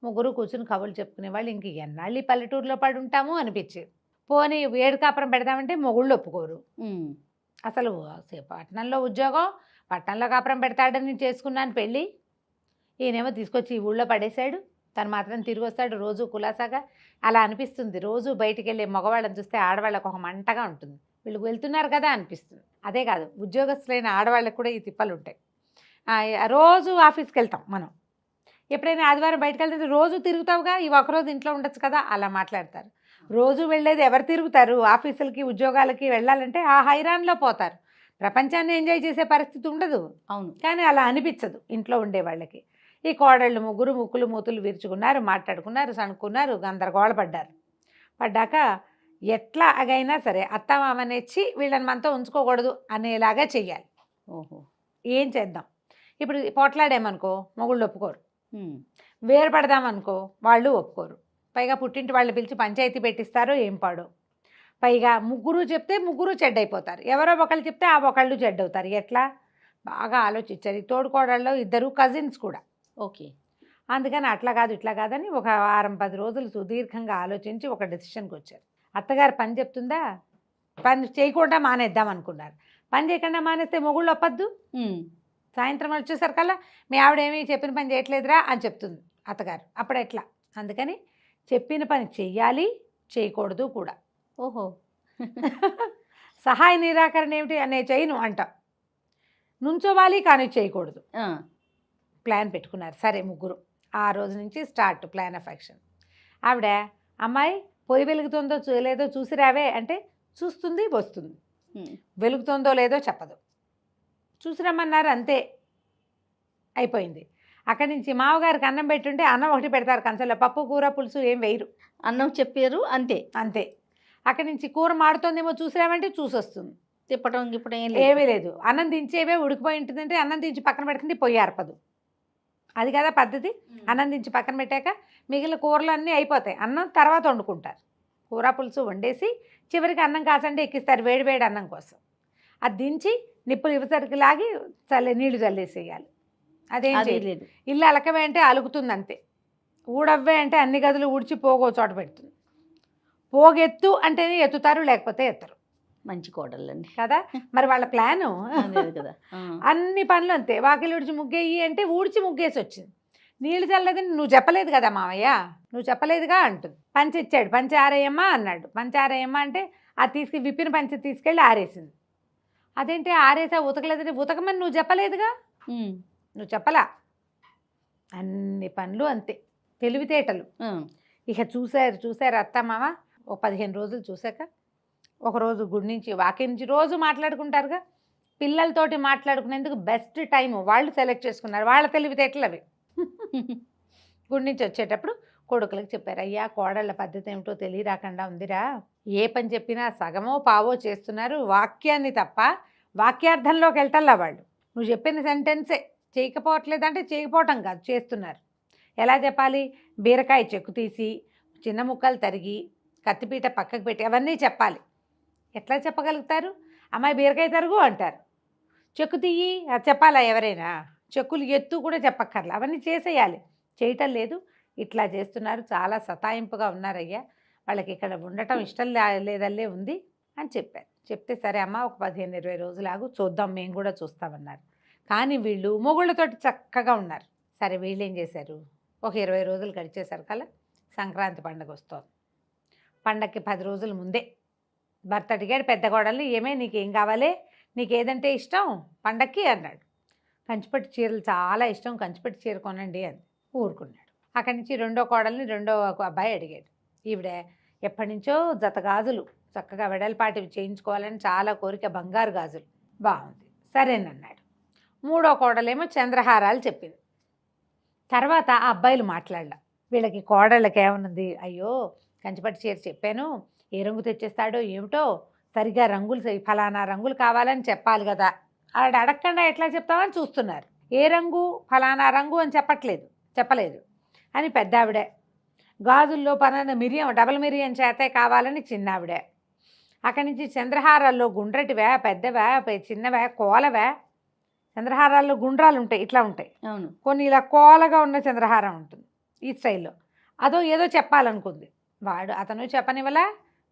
3 కూర్చుని కబుర్లు చెప్పుకునే వాళ్ళు. ఇంక ఎన్నాళ్ళు పల్లెటూరులో పడి ఉంటాము అనిపించేది. పోనీ 7 కాపురం పెడదామంటే మొగుళ్ళు ఒప్పుకోరు. అసలు పట్టణంలో ఉద్యోగం, పట్టణంలో కాపురం పెడతాడని చేసుకున్నాను పెళ్ళి, ఈయనేమో తీసుకొచ్చి ఈ ఊళ్ళో పడేశాడు, తను మాత్రం తిరిగి వస్తాడు రోజు కులాసాగా. అలా అనిపిస్తుంది. రోజు బయటికి వెళ్ళే మగవాళ్ళని చూస్తే ఆడవాళ్ళకు ఒక మంటగా ఉంటుంది. వీళ్ళు వెళ్తున్నారు కదా అనిపిస్తుంది. అదే కాదు, ఉద్యోగస్తులైన ఆడవాళ్ళకి కూడా ఈ తిప్పలు ఉంటాయి. రోజు ఆఫీస్కి వెళ్తాం మనం, ఎప్పుడైనా ఆదివారం బయటకు వెళ్తే రోజు తిరుగుతావుగా, ఈ ఒకరోజు ఇంట్లో ఉండొచ్చు కదా అలా మాట్లాడతారు. రోజు వెళ్ళేది ఎవరు తిరుగుతారు? ఆఫీసులకి ఉద్యోగాలకి వెళ్ళాలంటే ఆ హైరాన్లో పోతారు. ప్రపంచాన్ని ఎంజాయ్ చేసే పరిస్థితి ఉండదు. అవును. కానీ అలా అనిపించదు ఇంట్లో ఉండే వాళ్ళకి. ఈ కోడళ్ళు 3 ముక్కులు మూతులు విరుచుకున్నారు, మాట్లాడుకున్నారు, సణుక్కున్నారు, గందరగోళ పడ్డాక ఎట్లా అగైనా సరే అత్తమామనేచ్చి వీళ్ళని మనతో ఉంచుకోకూడదు అనేలాగా చెయ్యాలి. ఓహో, ఏం చేద్దాం? ఇప్పుడు పోట్లాడేమనుకో మొగుళ్ళు ఒప్పుకోరు, వేరు పడదామనుకో వాళ్ళు ఒప్పుకోరు. పైగా పుట్టింటి వాళ్ళని పిలిచి పంచాయతీ పెట్టిస్తారో ఏం పాడో. పైగా 3 చెప్తే 3 చెడ్డైపోతారు, ఎవరో ఒకళ్ళు చెప్తే ఆ ఒకళ్ళు చెడ్డవుతారు. ఎట్లా? బాగా ఆలోచించారు. ఈ తోడుకోడళ్ళు 2 కజిన్స్ కూడా. ఓకే. అందుకని అట్లా కాదు ఇట్లా కాదని ఒక వారం 10 రోజులు సుదీర్ఘంగా ఆలోచించి ఒక డెసిషన్కి వచ్చారు. అత్తగారు పని చెప్తుందా, పని చేయకుండా మానేద్దాం అనుకున్నారు. పని చేయకుండా మానేస్తే మొగుళ్ళు ఒప్పద్దు. సాయంత్రం వచ్చేసరికల్లా మీ ఆవిడేమీ చెప్పిన పని చేయట్లేదురా అని చెప్తుంది అత్తగారు. అప్పుడు ఎట్లా? అందుకని చెప్పిన పని చెయ్యాలి, చేయకూడదు కూడా. ఓహో. సహాయ నిరాకరణ ఏమిటి? అనే చేయను అంట, నుంచోవాలి కానీ చేయకూడదు. ప్లాన్ పెట్టుకున్నారు. సరే 3 ఆ రోజు నుంచి స్టార్ట్ ప్లాన్ ఆఫ్ యాక్షన్. ఆవిడ, అమ్మాయి పొయ్యి వెలుగుతుందో లేదో చూసిరావే అంటే చూస్తుంది, వస్తుంది. వెలుగుతుందో లేదో చెప్పదు, చూసిరమ్మన్నారు అంతే, అయిపోయింది. అక్కడి నుంచి మామగారికి అన్నం పెట్టుంటే అన్నం ఒకటి పెడతారు కంచంలో, పప్పు కూర పులుసు ఏం వేయరు, అన్నం చెప్పారు అంతే. అక్కడి నుంచి కూర మాడుతోందేమో చూసిరామంటే చూసొస్తుంది, తిప్పటం గిప్పటం ఏమీ లేదు. అన్నం దించేవే ఉడికిపోయి ఉంటుందంటే అన్నం దించి పక్కన పెడుతుంది, పొయ్యి ఆర్పదు. అది కదా పద్ధతి. అన్నం దించి పక్కన పెట్టాక మిగిలిన కూరలు అన్నీ అయిపోతాయి, అన్నం తర్వాత వండుకుంటారు. కూర పులుసు వండేసి చివరికి అన్నం కాసండి ఎక్కిస్తారు వేడి వేడి అన్నం కోసం. అది దించి నిప్పులు ఇవసరికి లాగి నీళ్లు చల్లేసేయాలి. అదేం అది చేయలేదు. లేదు. ఇల్లు అలకవే అంటే అలుకుతుంది అంతే. ఊడవ్వే అంటే అన్ని గదులు ఊడ్చి పోగో చోట పెడుతుంది. పోగెత్తు అంటేనే ఎత్తుతారు, లేకపోతే ఎత్తరు మంచి కోడళ్ళండి కదా. మరి వాళ్ళ ప్లాను అదే కదా. అన్ని పనులు అంతే. వాకిలి ఊడ్చి ముగ్గేయి అంటే ఊడ్చి ముగ్గేసి వచ్చింది. నీళ్ళు చల్లదని నువ్వు చెప్పలేదు కదా మామయ్య, నువ్వు చెప్పలేదుగా అంటుంది. పంచి ఇచ్చాడు, పంచి ఆరేయమ్మా అన్నాడు. పంచి ఆరేయమ్మా అంటే అది విప్పిన పంచి తీసుకెళ్ళి ఆరేసింది. అదేంటి ఆరేసా ఉతకలేదని, ఉతకమని నువ్వు చెప్పలేదుగా, నువ్వు చెప్పలా. అన్ని పనులు అంతే, తెలివితేటలు. ఇక చూశారు అత్త మామ. ఓ 15 రోజులు చూశాక ఒకరోజు గుడి నుంచి వాకి నుంచి రోజు మాట్లాడుకుంటారుగా, పిల్లలతోటి మాట్లాడుకునేందుకు బెస్ట్ టైం వాళ్ళు సెలెక్ట్ చేసుకున్నారు. వాళ్ళ తెలివితేటలు అవి. గుడి నుంచి వచ్చేటప్పుడు కొడుకులకు చెప్పారు, అయ్యా కోడళ్ళ పద్ధతి ఏమిటో తెలియరాకుండా ఉందిరా, ఏ పని చెప్పినా సగమో పావో చేస్తున్నారు, వాక్యాన్ని తప్ప వాక్యార్థంలోకి వెళ్తల్లా వాళ్ళు. నువ్వు చెప్పిన సెంటెన్సే చేయకపోవట్లేదంటే చేయకపోవటం కాదు, చేస్తున్నారు. ఎలా చెప్పాలి? బీరకాయ చెక్కు తీసి చిన్న ముక్కలు తరిగి కత్తిపీట పక్కకు పెట్టి అవన్నీ చెప్పాలి. ఎట్లా చెప్పగలుగుతారు? అమ్మాయి బీరకాయ తరుగు అంటారు, చెక్కు తీయి అది చెప్పాలా ఎవరైనా? చెక్కులు ఎత్తు కూడా చెప్పక్కర్లా, అవన్నీ చేసేయాలి. చేయటం లేదు, ఇట్లా చేస్తున్నారు, చాలా సతాయింపుగా ఉన్నారయ్యా, వాళ్ళకి ఇక్కడ ఉండటం ఇష్టం లేదల్లే ఉంది అని చెప్పారు. చెప్తే సరే అమ్మ ఒక 15-20 రోజులు ఆగు, చూద్దాం, మేము కూడా చూస్తామన్నారు. కానీ వీళ్ళు మొగుళ్ళతోటి చక్కగా ఉన్నారు. సరే వీళ్ళు ఏం చేశారు, ఒక 20 రోజులు గడిచేశారు కల్లా సంక్రాంతి పండుగ వస్తుంది. పండగకి 10 రోజుల ముందే భర్త అడిగాడు పెద్ద కోడల్ని, ఏమే నీకేం కావాలి, నీకేదంటే ఇష్టం పండక్కి అన్నాడు. కంచిపట్టు చీరలు చాలా ఇష్టం, కంచిపట్టు చీర కొనండి అని ఊరుకున్నాడు. అక్కడి నుంచి రెండో కోడల్ని రెండో అబ్బాయి అడిగాడు. ఈవిడ ఎప్పటి నుంచో జత గాజులు చక్కగా వెడల్పాటివి చేయించుకోవాలని చాలా కోరిక, బంగారు గాజులు. బాగుంది సరేనన్నాడు. మూడో కోడలేమో చంద్రహారాలు చెప్పింది. తర్వాత ఆ అబ్బాయిలు మాట్లాడలా. వీళ్ళకి కోడళ్ళకి ఏమన్నది, అయ్యో కంచిపట్టు చీర చెప్పాను, ఏ రంగు తెచ్చేస్తాడో ఏమిటో, సరిగా రంగులు ఫలానా రంగులు కావాలని చెప్పాలి కదా, ఆవిడ అడగకుండా ఎట్లా చెప్తామని చూస్తున్నారు. ఏ రంగు ఫలానా రంగు అని చెప్పలేదు అని పెద్ద ఆవిడే. గాజుల్లో పలానా మిరియం, డబల్ మిరియం చేతే కావాలని చిన్నావిడే. అక్కడి నుంచి చంద్రహారాల్లో గుండ్రటివే, పెద్దవే, చిన్నవే, కోలవే. చంద్రహారాల్లో గుండ్రాలు ఉంటాయి, ఇట్లా ఉంటాయి. అవును, కొన్ని ఇలా కోలగా ఉన్న చంద్రహారం ఉంటుంది ఈ స్టైల్లో. అదో ఏదో చెప్పాలనుకుంది. అతను చెప్పనివ్వలా,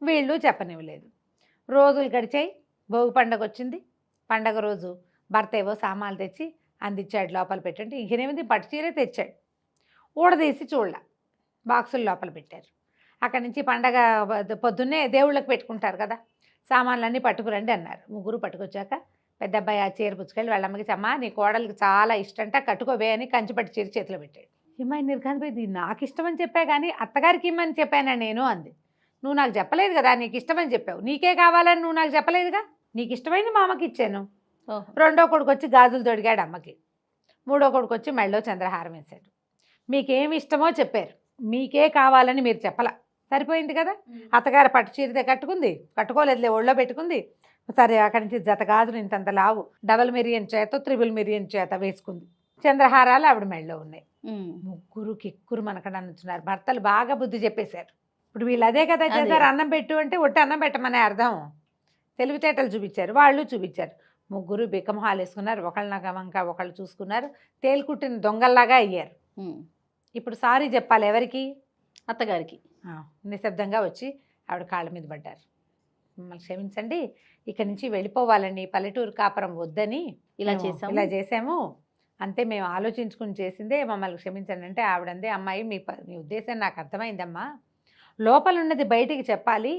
వీళ్ళు చెప్పనివ్వలేదు. రోజులు గడిచాయి. భోగి పండగ వచ్చింది. పండగ రోజు భర్త ఏవో సామాన్లు తెచ్చి అందించాడు, లోపల పెట్టండి. ఇంకేనేమిది పట్టు చీరే తెచ్చాడు. ఊడదీసి చూడలా, బాక్సులు లోపల పెట్టారు. అక్కడి నుంచి పండగ పొద్దున్నే దేవుళ్ళకి పెట్టుకుంటారు కదా, సామాన్లన్నీ పట్టుకురండి అన్నారు. ముగ్గురు పట్టుకొచ్చాక పెద్ద అబ్బాయి ఆ చీర పుచ్చుకెళ్ళి వాళ్ళమ్మకి, అమ్మా నీ కోడలికి చాలా ఇష్టంట, కట్టుకోవే అని కంచిపట్టు చీర చేతిలో పెట్టాడు. ఏమై నిర్ఘాంతపోయింది, నాకు ఇష్టమని చెప్పా కానీ అత్తగారికి ఇమ్మని చెప్పానా నేను అంది. నువ్వు నాకు చెప్పలేదు కదా, నీకు ఇష్టమని చెప్పావు, నీకే కావాలని నువ్వు నాకు చెప్పలేదుగా, నీకు ఇష్టమైంది మా అమ్మకి ఇచ్చాను. రెండో కొడుకు వచ్చి గాజులు తొడిగాడు అమ్మకి. మూడో కొడుకు వచ్చి మెళ్ళో చంద్రహారం వేశాడు. మీకేమి ఇష్టమో చెప్పారు, మీకే కావాలని మీరు చెప్పలా, సరిపోయింది కదా. అత్తగారు పట్టు చీరతే కట్టుకుంది, కట్టుకోలేదులే ఒళ్ళో పెట్టుకుంది. సరే అక్కడి నుంచి జత గాజులు ఇంతంత లావు డబల్ మిరియన్ చేత త్రిబుల్ మిరియన్ చేత వేసుకుంది. చంద్రహారాలు ఆవిడ మెళ్ళలో ఉన్నాయి. ముగ్గురు కిక్కురు మనకడ నుంచున్నారు. భర్తలు బాగా బుద్ధి చెప్పేశారు. ఇప్పుడు వీళ్ళు అదే కదా చేశారు, అన్నం పెట్టు అంటే ఒట్టి అన్నం పెట్టమనే అర్థం. తెలివితేటలు చూపించారు, వాళ్ళు చూపించారు. ముగ్గురు బిక్కమొహాలు వేసుకున్నారు, ఒకళ్ళ వంక ఒకళ్ళు చూసుకున్నారు, తేలికుట్టిన దొంగల్లాగా అయ్యారు. ఇప్పుడు సారీ చెప్పాలి ఎవరికి? అత్తగారికి. నిశ్శబ్దంగా వచ్చి ఆవిడ కాళ్ళ మీద పడ్డారు. మిమ్మల్ని క్షమించండి, ఇక్కడి నుంచి వెళ్ళిపోవాలని, పల్లెటూరు కాపురం వద్దని ఇలా చేసాము అంతే, మేము ఆలోచించుకుని చేసిందే, మమ్మల్ని క్షమించండి అంటే ఆవిడందే, అమ్మాయి మీ ఉద్దేశం నాకు అర్థమైందమ్మా, లోపల ఉన్నది బయటికి చెప్పాలి.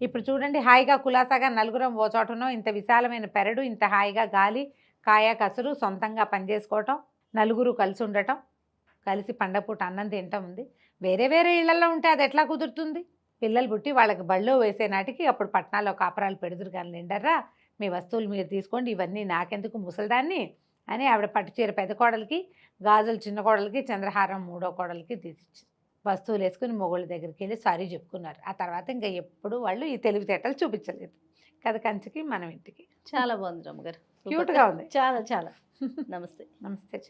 ఇప్పుడు చూడండి, హాయిగా కులాసాగా నలుగురం ఓ చోటనో, ఇంత విశాలమైన పెరడు, ఇంత హాయిగా గాలి, కాయ కసురు, సొంతంగా పనిచేసుకోవటం, నలుగురు కలిసి ఉండటం, కలిసి పండగ పూట అన్నం తినటం ఉంది. వేరే వేరే ఇళ్లలో ఉంటే అది ఎట్లా కుదురుతుంది? పిల్లలు పుట్టి వాళ్ళకి బళ్ళో వేసే నాటికి అప్పుడు పట్టణాల్లో కాపురాలు పెడుదురు కానీ నిండర్రా, మీ వస్తువులు మీరు తీసుకోండి, ఇవన్నీ నాకెందుకు ముసలిదాన్ని అని ఆవిడ పట్టు చీర పెద్ద కోడలికి, గాజులు చిన్న కోడలికి, చంద్రహారం మూడో కోడలికి తీసిచ్చి వస్తువులు వేసుకుని మొగుళ్ళ దగ్గరికి వెళ్ళి సారీ చెప్పుకున్నారు. ఆ తర్వాత ఇంకా ఎప్పుడు వాళ్ళు ఈ తెలివితేటలు చూపించలేదు. కథ కంచికి మనం ఇంటికి. చాలా బాగుంది రమ్మగారు, క్యూట్గా ఉంది. చాలా చాలా. నమస్తే. నమస్తే.